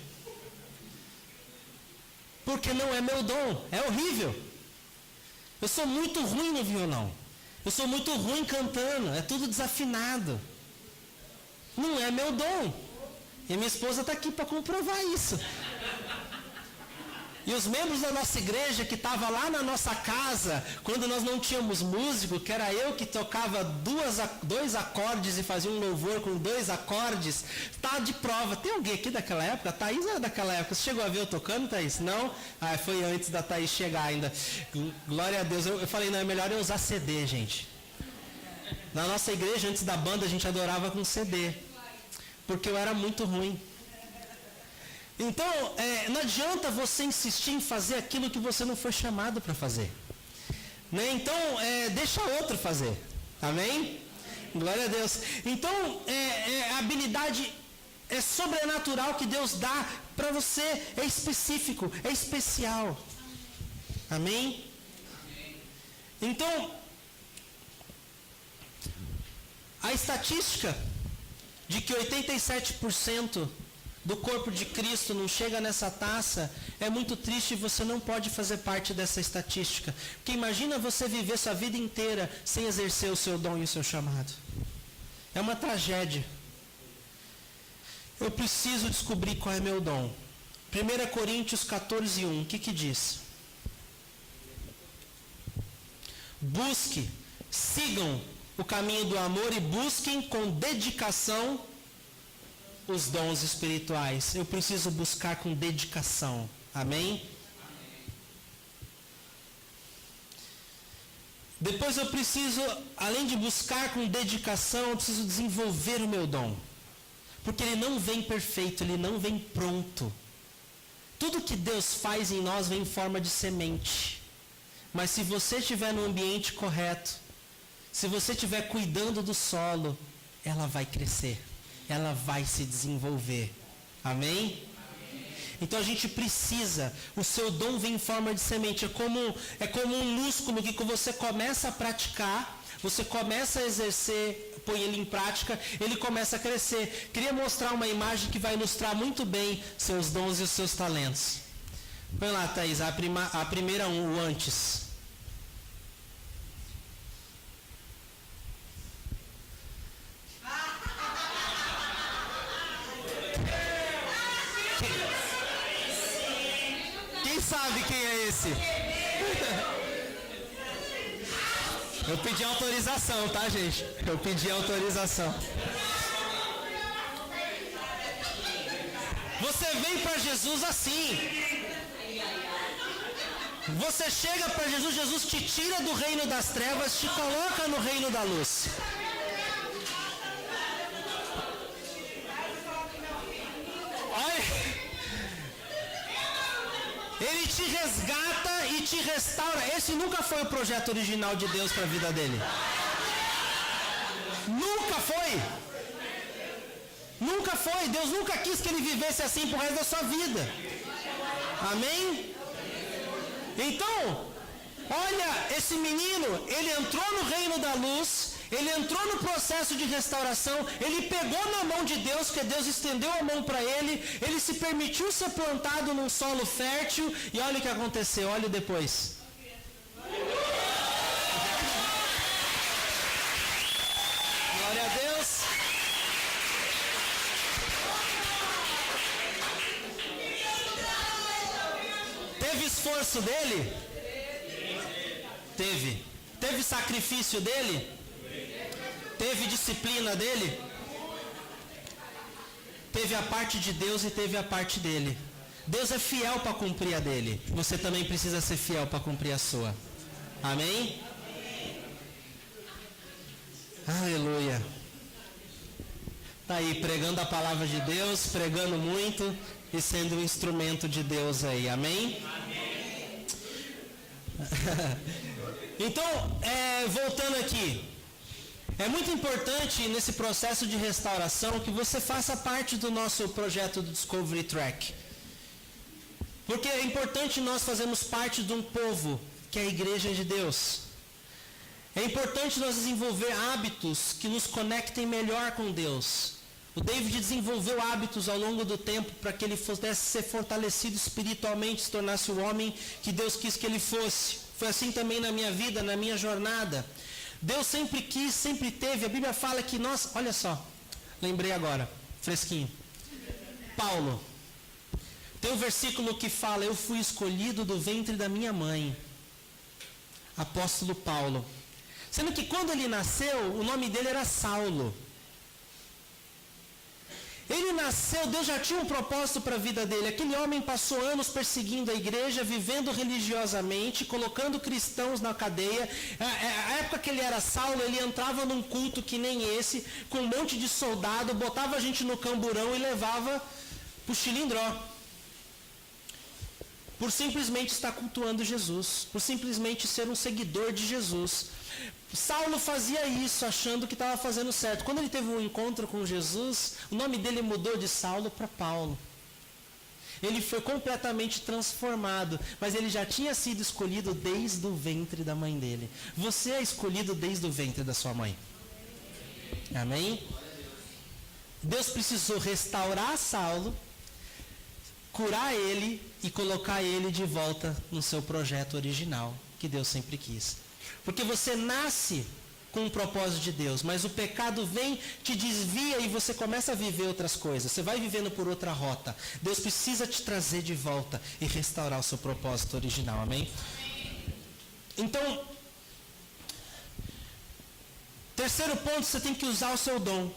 Porque não é meu dom. É horrível. Eu sou muito ruim no violão. Eu sou muito ruim cantando. É tudo desafinado. Não é meu dom. E minha esposa está aqui para comprovar isso. E os membros da nossa igreja que estavam lá na nossa casa, quando nós não tínhamos músico, que era eu que tocava dois acordes e fazia um louvor com 2 acordes, está de prova. Tem alguém aqui daquela época? A Thaís era daquela época. Você chegou a ver eu tocando, Thaís? Não? Foi antes da Thaís chegar ainda. Glória a Deus. Eu falei, não, é melhor eu usar CD, gente. Na nossa igreja, antes da banda, a gente adorava com CD. Porque eu era muito ruim. Então, não adianta você insistir em fazer aquilo que você não foi chamado para fazer. Então, deixa outro fazer. Amém? Glória a Deus. Então, a habilidade sobrenatural que Deus dá para você é específico, é especial. Amém? Então, a estatística de que 87% do corpo de Cristo não chega nessa taça, é muito triste e você não pode fazer parte dessa estatística. Porque imagina você viver sua vida inteira sem exercer o seu dom e o seu chamado. É uma tragédia. Eu preciso descobrir qual é meu dom. 1 Coríntios 14:1, o que diz? Busque, sigam o caminho do amor e busquem com dedicação os dons espirituais. Eu preciso buscar com dedicação. Amém? Depois eu preciso, além de buscar com dedicação, eu preciso desenvolver o meu dom. Porque ele não vem perfeito, ele não vem pronto. Tudo que Deus faz em nós vem em forma de semente. Mas se você estiver no ambiente correto, se você estiver cuidando do solo, ela vai crescer. Ela vai se desenvolver. Amém? Então a gente precisa, o seu dom vem em forma de semente. É como um músculo que você começa a praticar, você começa a exercer, põe ele em prática, ele começa a crescer. Queria mostrar uma imagem que vai ilustrar muito bem seus dons e os seus talentos. Põe lá, Thaís, a primeira o antes. Sabe quem é esse? Eu pedi autorização, tá, gente? Eu pedi autorização. Você vem para Jesus assim. Você chega para Jesus, Jesus te tira do reino das trevas, te coloca no reino da luz. Olha. Ele te resgata e te restaura. Esse nunca foi o projeto original de Deus para a vida dele. Nunca foi. Nunca foi. Deus nunca quis que ele vivesse assim pro resto da sua vida. Amém? Então, olha, esse menino, ele entrou no reino da luz, ele entrou no processo de restauração, ele pegou na mão de Deus, porque Deus estendeu a mão para ele se permitiu ser plantado num solo fértil, e olha o que aconteceu, olha depois. Glória a Deus. Teve esforço dele? Teve. Teve sacrifício dele? Teve disciplina dele? Teve a parte de Deus e teve a parte dele. Deus é fiel para cumprir a dele. Você também precisa ser fiel para cumprir a sua. Amém? Aleluia. Tá aí pregando a palavra de Deus, pregando muito e sendo um instrumento de Deus aí. Amém? Então, voltando aqui. É muito importante nesse processo de restauração que você faça parte do nosso projeto do Discovery Track. Porque é importante nós fazermos parte de um povo que é a igreja de Deus. É importante nós desenvolver hábitos que nos conectem melhor com Deus. O David desenvolveu hábitos ao longo do tempo para que ele pudesse ser fortalecido espiritualmente, se tornasse o homem que Deus quis que ele fosse. Foi assim também na minha vida, na minha jornada. Deus sempre quis, sempre teve. A Bíblia fala que nós, olha só, lembrei agora, fresquinho. Paulo, tem um versículo que fala, eu fui escolhido do ventre da minha mãe. Apóstolo Paulo. Sendo que quando ele nasceu, o nome dele era Saulo. Ele nasceu, Deus já tinha um propósito para a vida dele. Aquele homem passou anos perseguindo a igreja, vivendo religiosamente, colocando cristãos na cadeia. A época que ele era Saulo, ele entrava num culto que nem esse, com um monte de soldado, botava a gente no camburão e levava para o Chilindró. Por simplesmente estar cultuando Jesus, por simplesmente ser um seguidor de Jesus. Saulo fazia isso achando que estava fazendo certo. Quando ele teve um encontro com Jesus, o nome dele mudou de Saulo para Paulo. Ele foi completamente transformado, mas ele já tinha sido escolhido desde o ventre da mãe dele. Você é escolhido desde o ventre da sua mãe. Amém? Deus precisou restaurar Saulo, curar ele e colocar ele de volta no seu projeto original, que Deus sempre quis. Porque você nasce com um propósito de Deus, mas o pecado vem, te desvia e você começa a viver outras coisas. Você vai vivendo por outra rota. Deus precisa te trazer de volta e restaurar o seu propósito original. Amém? Então, terceiro ponto, você tem que usar o seu dom.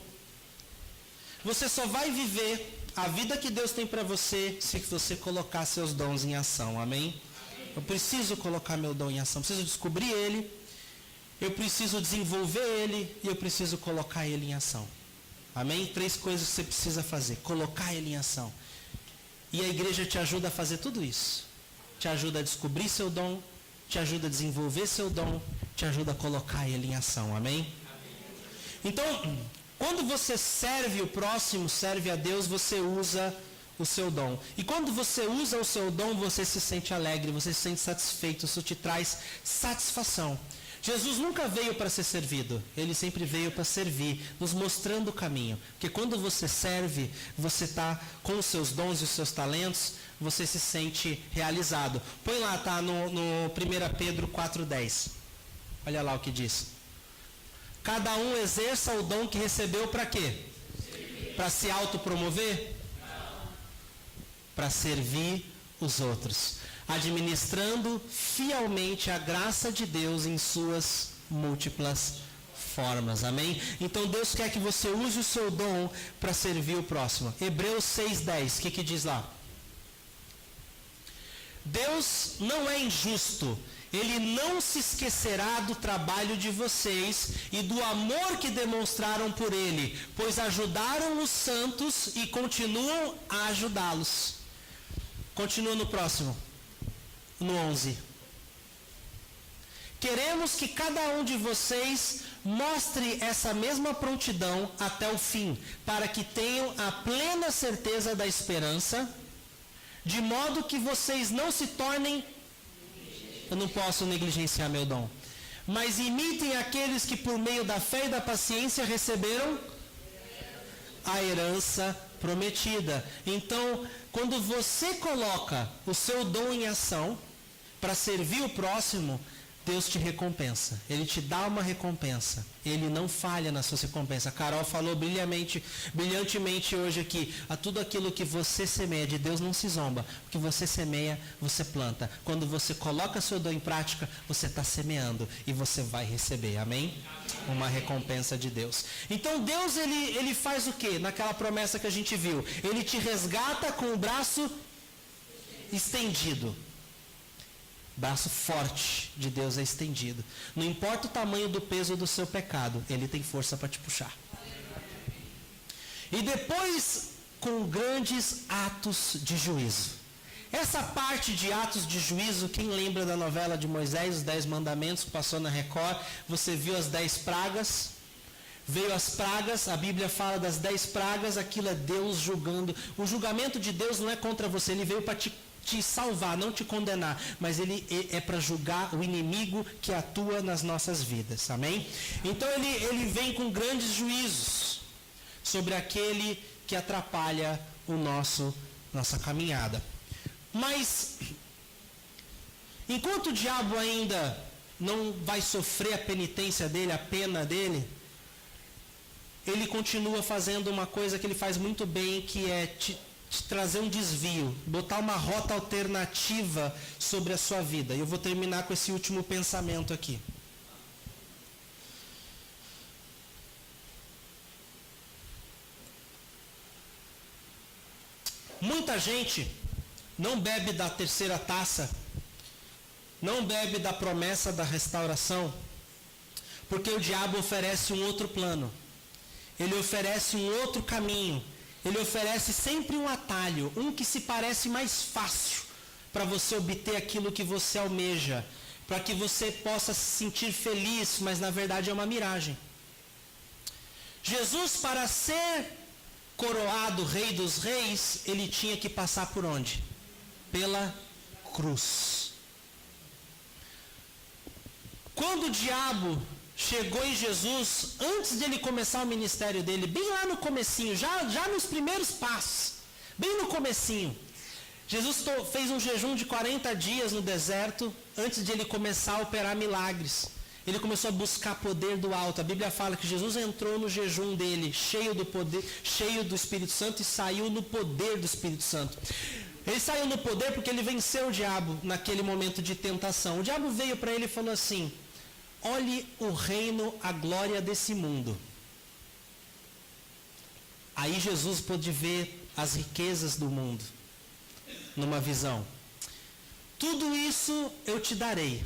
Você só vai viver a vida que Deus tem para você se você colocar seus dons em ação. Amém? Eu preciso colocar meu dom em ação, preciso descobrir ele, eu preciso desenvolver ele e eu preciso colocar ele em ação. Amém? 3 coisas que você precisa fazer. Colocar ele em ação. E a igreja te ajuda a fazer tudo isso. Te ajuda a descobrir seu dom, te ajuda a desenvolver seu dom, te ajuda a colocar ele em ação. Amém? Então, quando você serve o próximo, serve a Deus, você usa o seu dom. E quando você usa o seu dom, você se sente alegre, você se sente satisfeito, isso te traz satisfação. Jesus nunca veio para ser servido, ele sempre veio para servir, nos mostrando o caminho. Porque quando você serve, você está com os seus dons e os seus talentos, você se sente realizado. Põe lá, tá no 1 Pedro 4,10. Olha lá o que diz. Cada um exerça o dom que recebeu para quê? Para se autopromover? Para servir os outros, administrando fielmente a graça de Deus em suas múltiplas formas. Amém? Então Deus quer que você use o seu dom para servir o próximo. Hebreus 6,10, o que diz lá? Deus não é injusto. Ele não se esquecerá do trabalho de vocês e do amor que demonstraram por ele, pois ajudaram os santos e continuam a ajudá-los. Continua no próximo. no 11. Queremos que cada um de vocês mostre essa mesma prontidão até o fim, para que tenham a plena certeza da esperança, de modo que vocês não se tornem... Eu não posso negligenciar meu dom. Mas imitem aqueles que por meio da fé e da paciência receberam a herança prometida. Então, quando você coloca o seu dom em ação para servir o próximo, Deus te recompensa. Ele te dá uma recompensa. Ele não falha nas suas recompensas. A Carol falou brilhantemente hoje aqui. A tudo aquilo que você semeia, de Deus não se zomba. O que você semeia, você planta. Quando você coloca seu dom em prática, você está semeando e você vai receber. Amém? Uma recompensa de Deus. Então Deus, ele faz o quê? Naquela promessa que a gente viu. Ele te resgata com o braço estendido. Braço forte de Deus é estendido. Não importa o tamanho do peso do seu pecado, Ele tem força para te puxar. E depois, com grandes atos de juízo. Essa parte de atos de juízo, quem lembra da novela de Moisés, os 10 mandamentos, que passou na Record, você viu as 10 pragas. Veio as pragas, a Bíblia fala das 10 pragas, aquilo é Deus julgando. O julgamento de Deus não é contra você, Ele veio para te salvar, não te condenar, mas ele é para julgar o inimigo que atua nas nossas vidas, amém? Então ele vem com grandes juízos sobre aquele que atrapalha nossa caminhada. Mas enquanto o diabo ainda não vai sofrer a penitência dele, a pena dele, ele continua fazendo uma coisa que ele faz muito bem, que é te trazer um desvio, botar uma rota alternativa sobre a sua vida. E eu vou terminar com esse último pensamento aqui. Muita gente não bebe da terceira taça, não bebe da promessa da restauração, porque o diabo oferece um outro plano. Ele oferece um outro caminho. Ele oferece sempre um atalho, um que se parece mais fácil para você obter aquilo que você almeja, para que você possa se sentir feliz, mas na verdade é uma miragem. Jesus, para ser coroado Rei dos Reis, ele tinha que passar por onde? Pela cruz. Quando o diabo chegou em Jesus, antes de ele começar o ministério dele, bem lá no comecinho, já nos primeiros passos, bem no comecinho, Jesus fez um jejum de 40 dias no deserto, antes de ele começar a operar milagres. Ele começou a buscar poder do alto. A Bíblia fala que Jesus entrou no jejum dele, cheio do poder, cheio do Espírito Santo, e saiu no poder do Espírito Santo. Ele saiu no poder porque ele venceu o diabo naquele momento de tentação. O diabo veio para ele e falou assim: olhe o reino, a glória desse mundo. Aí Jesus pôde ver as riquezas do mundo, numa visão. Tudo isso eu te darei,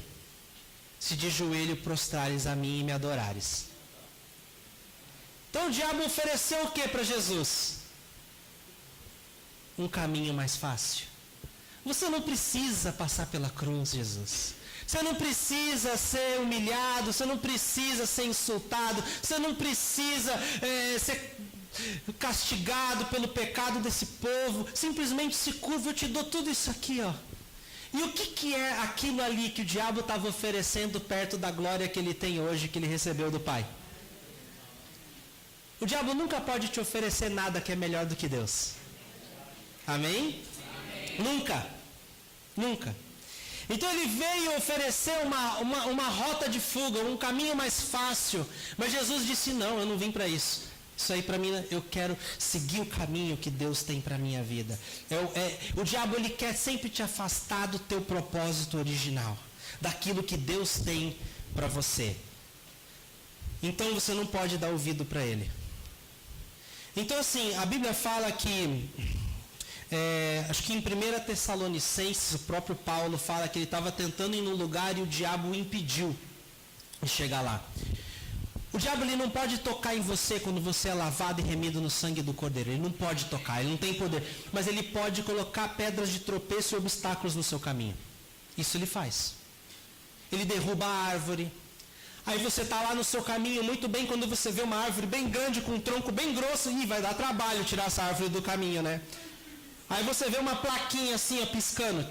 se de joelho prostrares a mim e me adorares. Então o diabo ofereceu o que para Jesus? Um caminho mais fácil. Você não precisa passar pela cruz, Jesus. Você não precisa ser humilhado, você não precisa ser insultado, você não precisa ser castigado pelo pecado desse povo. Simplesmente se curva, eu te dou tudo isso aqui, ó. E o que é aquilo ali que o diabo estava oferecendo perto da glória que ele tem hoje, que ele recebeu do Pai? O diabo nunca pode te oferecer nada que é melhor do que Deus. Amém? Amém. Nunca. Nunca. Então ele veio oferecer uma rota de fuga, um caminho mais fácil. Mas Jesus disse: não, eu não vim para isso. Isso aí para mim, eu quero seguir o caminho que Deus tem para a minha vida. O diabo, ele quer sempre te afastar do teu propósito original, daquilo que Deus tem para você. Então você não pode dar ouvido para ele. Então assim, a Bíblia fala que, acho que em 1 Tessalonicenses, o próprio Paulo fala que ele estava tentando ir num lugar e o diabo o impediu de chegar lá. O diabo, ele não pode tocar em você quando você é lavado e remido no sangue do Cordeiro. Ele não pode tocar, ele não tem poder. Mas ele pode colocar pedras de tropeço e obstáculos no seu caminho. Isso ele faz. Ele derruba a árvore. Aí você está lá no seu caminho muito bem, quando você vê uma árvore bem grande, com um tronco bem grosso, e vai dar trabalho tirar essa árvore do caminho, né? Aí você vê uma plaquinha assim, ó, piscando.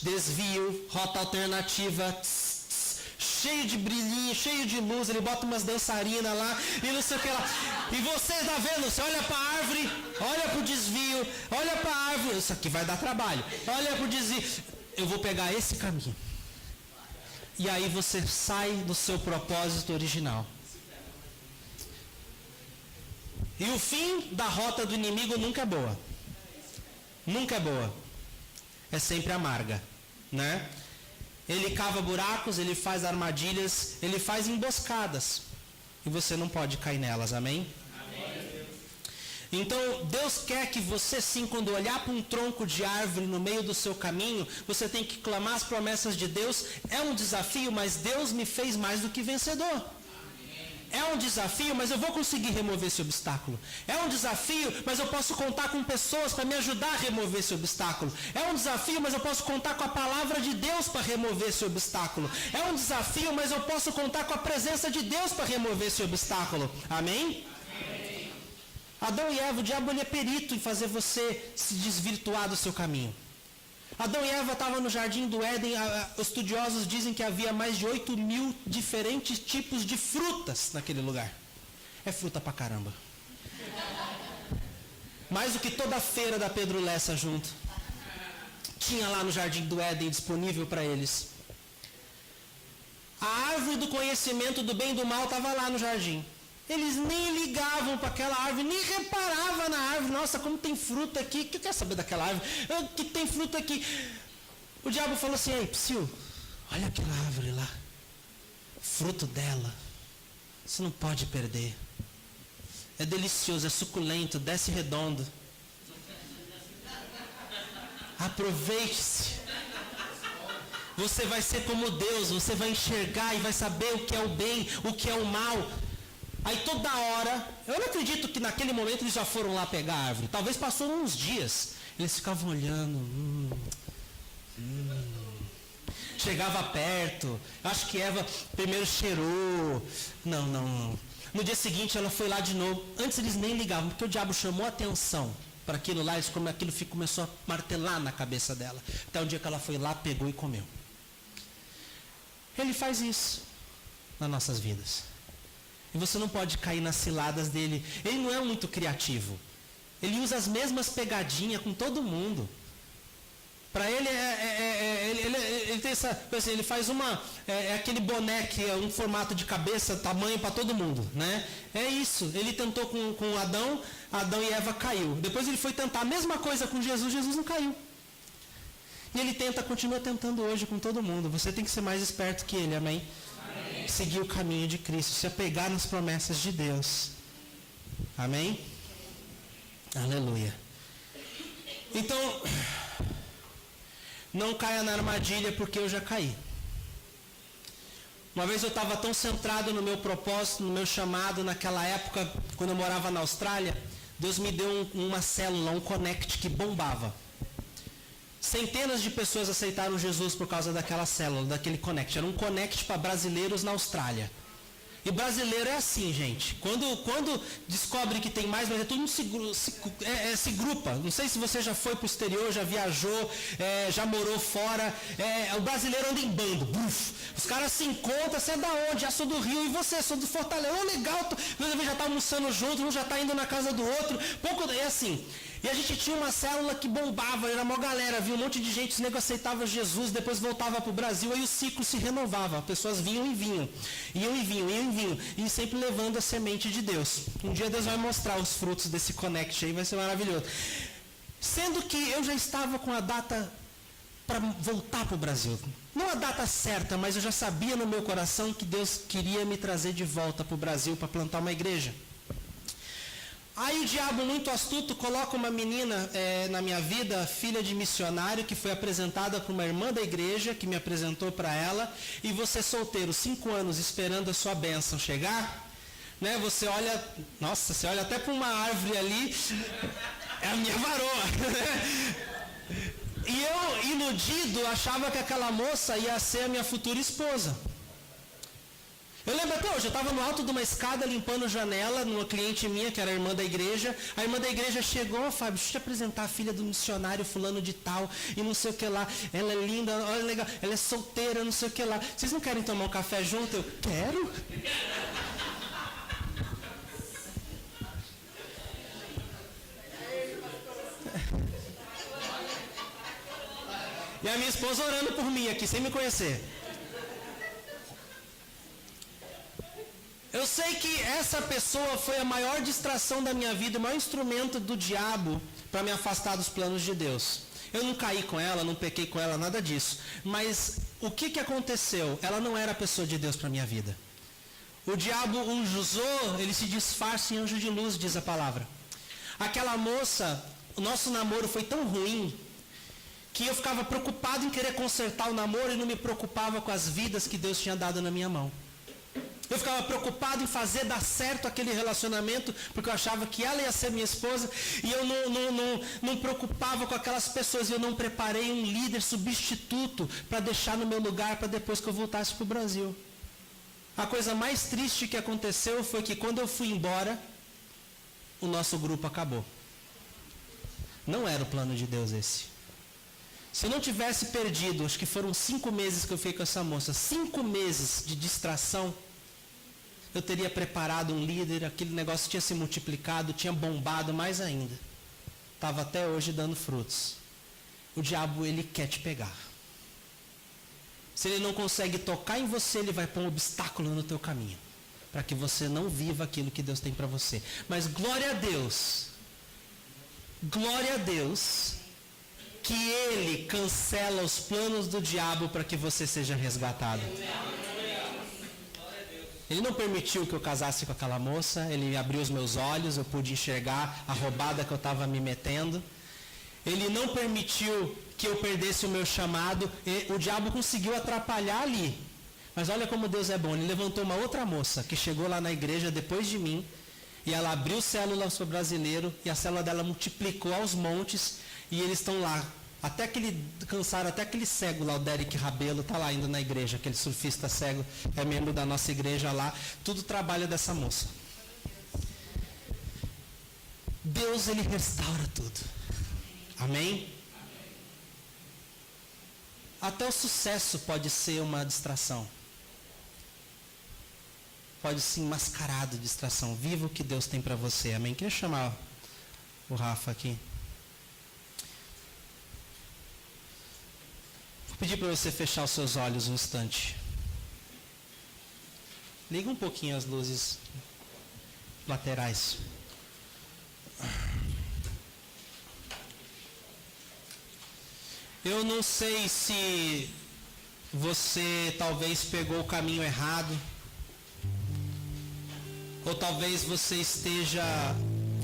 Desvio, rota alternativa, cheio de brilhinho, cheio de luz, ele bota umas dançarinas lá, e não sei o que lá. E você está vendo, você olha para a árvore, olha para o desvio, olha para a árvore, isso aqui vai dar trabalho. Olha para o desvio, eu vou pegar esse caminho. E aí você sai do seu propósito original. E o fim da rota do inimigo nunca é boa. Nunca é boa. É sempre amarga, né? Ele cava buracos, ele faz armadilhas, ele faz emboscadas. E você não pode cair nelas, amém? Então, Deus quer que você sim, quando olhar para um tronco de árvore no meio do seu caminho, você tem que clamar as promessas de Deus. É um desafio, mas Deus me fez mais do que vencedor. É um desafio, mas eu vou conseguir remover esse obstáculo. É um desafio, mas eu posso contar com pessoas para me ajudar a remover esse obstáculo. É um desafio, mas eu posso contar com a palavra de Deus para remover esse obstáculo. É um desafio, mas eu posso contar com a presença de Deus para remover esse obstáculo. Amém? Adão e Eva, o diabo ele é perito em fazer você se desvirtuar do seu caminho. Adão e Eva estavam no jardim do Éden, os estudiosos dizem que havia mais de 8.000 diferentes tipos de frutas naquele lugar. É fruta pra caramba. Mais do que toda a feira da Pedro Lessa junto. Tinha lá no jardim do Éden disponível para eles. A árvore do conhecimento do bem e do mal estava lá no jardim. Eles nem ligavam para aquela árvore, nem reparavam na árvore. Nossa, como tem fruta aqui. O que eu quero saber daquela árvore? Que tem fruta aqui. O diabo falou assim, ei, psiu, olha aquela árvore lá. Fruto dela. Você não pode perder. É delicioso, é suculento, desce redondo. Aproveite-se. Você vai ser como Deus, você vai enxergar e vai saber o que é o bem, o que é o mal. Aí toda hora, eu não acredito que naquele momento eles já foram lá pegar a árvore. Talvez passou uns dias. Eles ficavam olhando. Chegava perto. Acho que Eva primeiro cheirou. Não. No dia seguinte ela foi lá de novo. Antes eles nem ligavam, porque o diabo chamou a atenção para aquilo lá. Aquilo começou a martelar na cabeça dela. Até o dia que ela foi lá, pegou e comeu. Ele faz isso nas nossas vidas. E você não pode cair nas ciladas dele. Ele não é muito criativo. Ele usa as mesmas pegadinhas com todo mundo. Para ele, ele tem essa coisa assim, ele faz aquele boné que é um formato de cabeça, tamanho para todo mundo, né? É isso. Ele tentou com Adão e Eva caiu. Depois ele foi tentar a mesma coisa com Jesus não caiu. E ele continua tentando hoje com todo mundo. Você tem que ser mais esperto que ele, amém? Seguir o caminho de Cristo, se apegar nas promessas de Deus. Amém? Aleluia. Então, não caia na armadilha porque eu já caí. Uma vez eu estava tão centrado no meu propósito, no meu chamado, naquela época, quando eu morava na Austrália, Deus me deu uma célula, um connect que bombava. Centenas de pessoas aceitaram Jesus por causa daquela célula, daquele connect. Era um connect para brasileiros na Austrália. E brasileiro é assim, gente. Quando descobre que tem mais, mas todo mundo se grupa. Não sei se você já foi para o exterior, já viajou, já morou fora. O brasileiro anda em bando. Os caras se encontram, você é da onde? Já sou do Rio, e você? Sou do Fortaleza. Legal, já está almoçando junto, um já está indo na casa do outro. É assim. E a gente tinha uma célula que bombava, era uma galera, viu um monte de gente, os negros aceitavam Jesus, depois voltava para o Brasil, aí o ciclo se renovava, as pessoas vinham e vinham, e sempre levando a semente de Deus. Um dia Deus vai mostrar os frutos desse connect aí, vai ser maravilhoso. Sendo que eu já estava com a data para voltar para o Brasil. Não a data certa, mas eu já sabia no meu coração que Deus queria me trazer de volta para o Brasil para plantar uma igreja. Aí o diabo, muito astuto, coloca uma menina na minha vida, filha de missionário, que foi apresentada por uma irmã da igreja, que me apresentou para ela, e você solteiro, 5 anos, esperando a sua bênção chegar, né? Você olha até para uma árvore ali, é a minha varoa. E iludido, achava que aquela moça ia ser a minha futura esposa. Eu lembro até hoje, eu estava no alto de uma escada limpando janela, numa cliente minha, que era a irmã da igreja. A irmã da igreja chegou, Fábio, deixa eu te apresentar a filha do missionário fulano de tal, e não sei o que lá. Ela é linda, olha legal, ela é solteira, não sei o que lá. Vocês não querem tomar um café junto? Eu, quero. E a minha esposa orando por mim aqui, sem me conhecer. Eu sei que essa pessoa foi a maior distração da minha vida, o maior instrumento do diabo para me afastar dos planos de Deus. Eu não caí com ela, não pequei com ela, nada disso. Mas o que aconteceu? Ela não era a pessoa de Deus para a minha vida. O diabo usou, ele se disfarça em anjo de luz, diz a palavra. Aquela moça, o nosso namoro foi tão ruim, que eu ficava preocupado em querer consertar o namoro e não me preocupava com as vidas que Deus tinha dado na minha mão. Eu ficava preocupado em fazer dar certo aquele relacionamento, porque eu achava que ela ia ser minha esposa, e eu não preocupava com aquelas pessoas, e eu não preparei um líder substituto para deixar no meu lugar para depois que eu voltasse para o Brasil. A coisa mais triste que aconteceu foi que quando eu fui embora, o nosso grupo acabou. Não era o plano de Deus esse. Se eu não tivesse perdido, acho que foram 5 meses que eu fiquei com essa moça, 5 meses de distração, eu teria preparado um líder, aquele negócio tinha se multiplicado, tinha bombado mais ainda. Estava até hoje dando frutos. O diabo, ele quer te pegar. Se ele não consegue tocar em você, ele vai pôr um obstáculo no teu caminho, para que você não viva aquilo que Deus tem para você. Mas glória a Deus, que ele cancela os planos do diabo para que você seja resgatado. Ele não permitiu que eu casasse com aquela moça, ele abriu os meus olhos, eu pude enxergar a roubada que eu estava me metendo. Ele não permitiu que eu perdesse o meu chamado, o diabo conseguiu atrapalhar ali. Mas olha como Deus é bom, ele levantou uma outra moça que chegou lá na igreja depois de mim, e ela abriu célula para o brasileiro, e a célula dela multiplicou aos montes, e eles estão lá. Até aquele cego lá, o Derek Rabelo, está lá ainda na igreja, aquele surfista cego, é membro da nossa igreja lá, tudo trabalho dessa moça. Deus, ele restaura tudo. Amém? Até o sucesso pode ser uma distração. Pode ser mascarado de distração. Viva o que Deus tem para você. Amém? Queria chamar o Rafa aqui. Vou pedir para você fechar os seus olhos um instante. Liga um pouquinho as luzes laterais. Eu não sei se você talvez pegou o caminho errado, ou talvez você esteja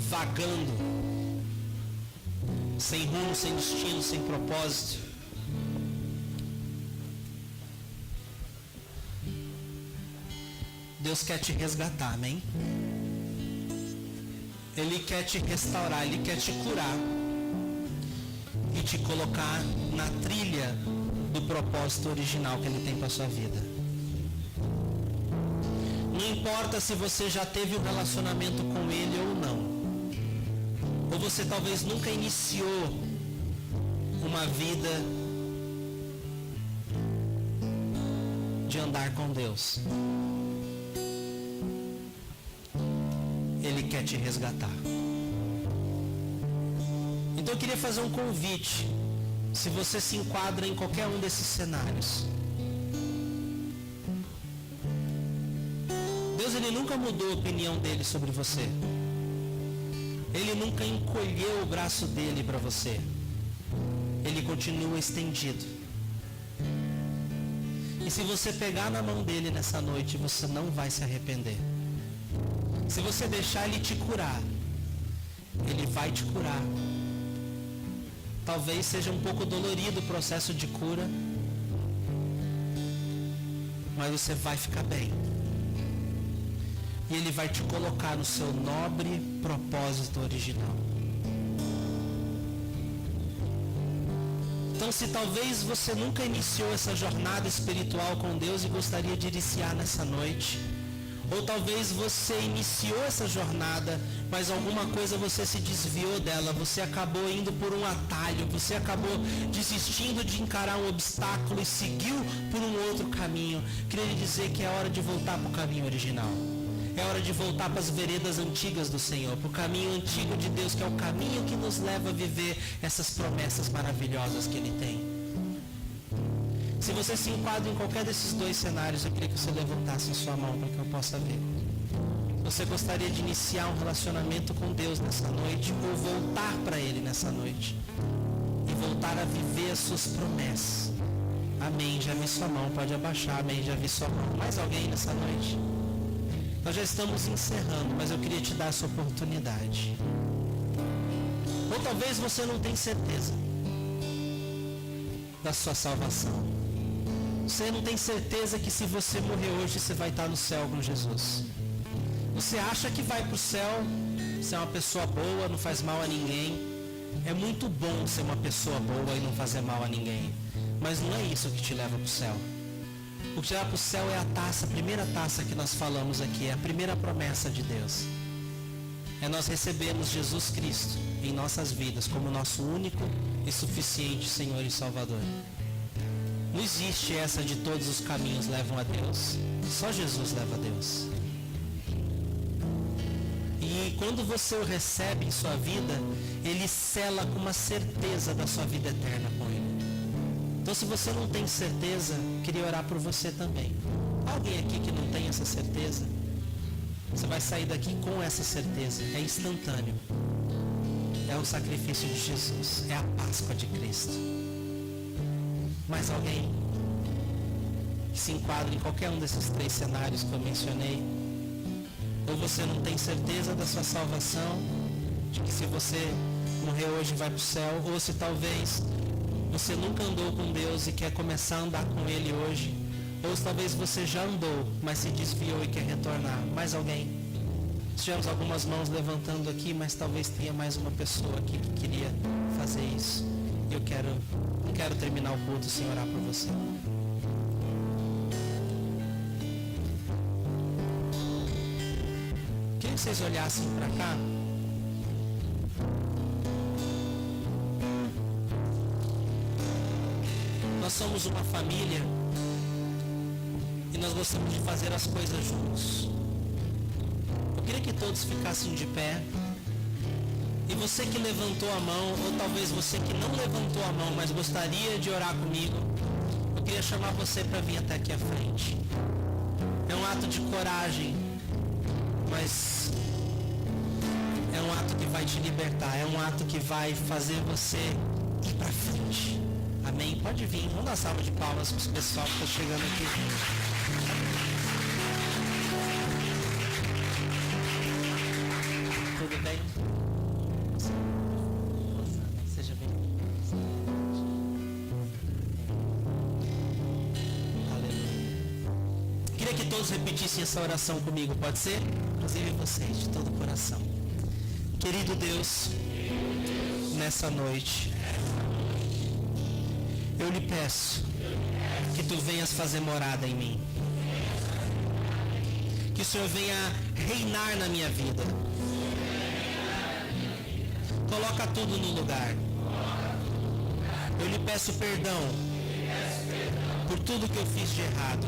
vagando, sem rumo, sem destino, sem propósito. Deus quer te resgatar, amém? Ele quer te restaurar, Ele quer te curar e te colocar na trilha do propósito original que Ele tem para a sua vida. Não importa se você já teve um relacionamento com Ele ou não, ou você talvez nunca iniciou uma vida de andar com Deus. Ele quer te resgatar. Então eu queria fazer um convite. Se você se enquadra em qualquer um desses cenários, Deus, ele nunca mudou a opinião dele sobre você. Ele nunca encolheu o braço dele para você. Ele continua estendido. E se você pegar na mão dele nessa noite, você não vai se arrepender. Se você deixar ele te curar, ele vai te curar. Talvez seja um pouco dolorido o processo de cura, mas você vai ficar bem. E ele vai te colocar no seu nobre propósito original. Então, se talvez você nunca iniciou essa jornada espiritual com Deus e gostaria de iniciar nessa noite, ou talvez você iniciou essa jornada, mas alguma coisa você se desviou dela, você acabou indo por um atalho, você acabou desistindo de encarar um obstáculo e seguiu por um outro caminho. Queria lhe dizer que é hora de voltar para o caminho original. É hora de voltar para as veredas antigas do Senhor, para o caminho antigo de Deus, que é o caminho que nos leva a viver essas promessas maravilhosas que Ele tem. Se você se enquadra em qualquer desses dois cenários, eu queria que você levantasse a sua mão para que eu possa ver. Você gostaria de iniciar um relacionamento com Deus nessa noite, ou voltar para Ele nessa noite, e voltar a viver as suas promessas? Amém, já vi sua mão, pode abaixar. Amém, já vi sua mão. Mais alguém nessa noite? Nós já estamos encerrando, mas eu queria te dar essa oportunidade. Ou talvez você não tenha certeza da sua salvação. Você não tem certeza que se você morrer hoje, você vai estar no céu com Jesus. Você acha que vai para o céu, você é uma pessoa boa, não faz mal a ninguém. É muito bom ser uma pessoa boa e não fazer mal a ninguém. Mas não é isso que te leva para o céu. O que te leva para o céu é a taça, a primeira taça que nós falamos aqui, é a primeira promessa de Deus. É nós recebermos Jesus Cristo em nossas vidas como nosso único e suficiente Senhor e Salvador. Não existe essa de todos os caminhos levam a Deus. Só Jesus leva a Deus. E quando você o recebe em sua vida, Ele sela com uma certeza da sua vida eterna com Ele. Então, se você não tem certeza, queria orar por você também. Alguém aqui que não tem essa certeza? Você vai sair daqui com essa certeza. É instantâneo. É o sacrifício de Jesus. É a Páscoa de Cristo. Mais alguém que se enquadra em qualquer um desses três cenários que eu mencionei? Ou você não tem certeza da sua salvação, de que se você morrer hoje vai para o céu, ou se talvez você nunca andou com Deus e quer começar a andar com Ele hoje, ou se talvez você já andou, mas se desviou e quer retornar. Mais alguém? Tivemos algumas mãos levantando aqui, mas talvez tenha mais uma pessoa aqui que queria fazer isso. Eu não quero terminar o culto sem orar por você. Queria que vocês olhassem para cá. Nós somos uma família e nós gostamos de fazer as coisas juntos. Eu queria que todos ficassem de pé. E você que levantou a mão, ou talvez você que não levantou a mão, mas gostaria de orar comigo, eu queria chamar você para vir até aqui à frente. É um ato de coragem, mas é um ato que vai te libertar, é um ato que vai fazer você ir para frente. Amém? Pode vir. Vamos dar uma salva de palmas para o pessoal que está chegando aqui. Tudo bem? Seja bem-vindo. Aleluia. Queria que todos repetissem essa oração comigo, pode ser? Inclusive vocês, de todo o coração. Querido Deus, nessa noite, eu lhe peço que tu venhas fazer morada em mim. Que o Senhor venha reinar na minha vida. Coloca tudo no lugar. Eu lhe peço perdão por tudo que eu fiz de errado.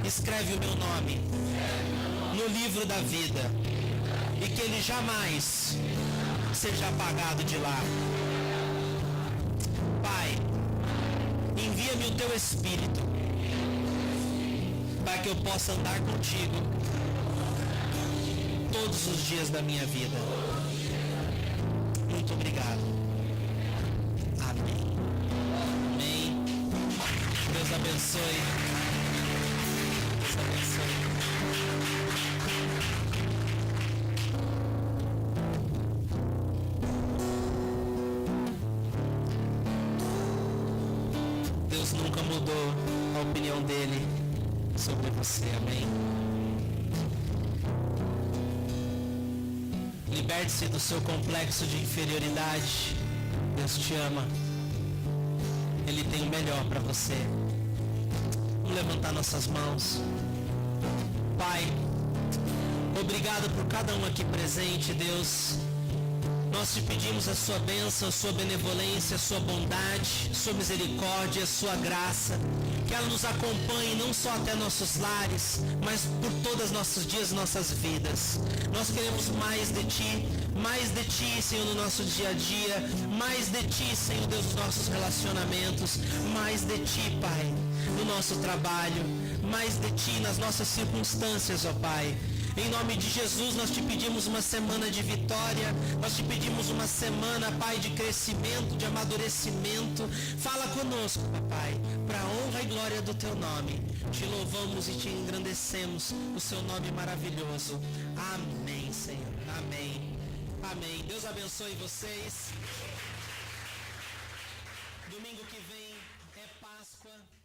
Escreve o meu nome no livro da vida e que ele jamais seja apagado de lá. Pai, envia-me o teu Espírito para que eu possa andar contigo todos os dias da minha vida. Muito obrigado. Amém. Amém. Deus abençoe. Deus abençoe. Deus nunca mudou a opinião dele sobre você. Amém. Liberte-se do seu complexo de inferioridade. Deus te ama. Ele tem o melhor para você. Vamos levantar nossas mãos. Pai, obrigado por cada um aqui presente, Deus. Nós te pedimos a sua bênção, a sua benevolência, a sua bondade, a sua misericórdia, a sua graça. Que ela nos acompanhe não só até nossos lares, mas por todos os nossos dias, nossas vidas. Nós queremos mais de Ti, Senhor, no nosso dia a dia, mais de Ti, Senhor Deus, nos nossos relacionamentos, mais de Ti, Pai, no nosso trabalho, mais de Ti nas nossas circunstâncias, ó Pai. Em nome de Jesus, nós te pedimos uma semana de vitória, nós te pedimos uma semana, Pai, de crescimento, de amadurecimento. Fala conosco, Papai, para a honra e glória do Teu nome. Te louvamos e te engrandecemos, o Seu nome maravilhoso. Amém, Senhor. Amém. Amém. Deus abençoe vocês. Domingo que vem é Páscoa.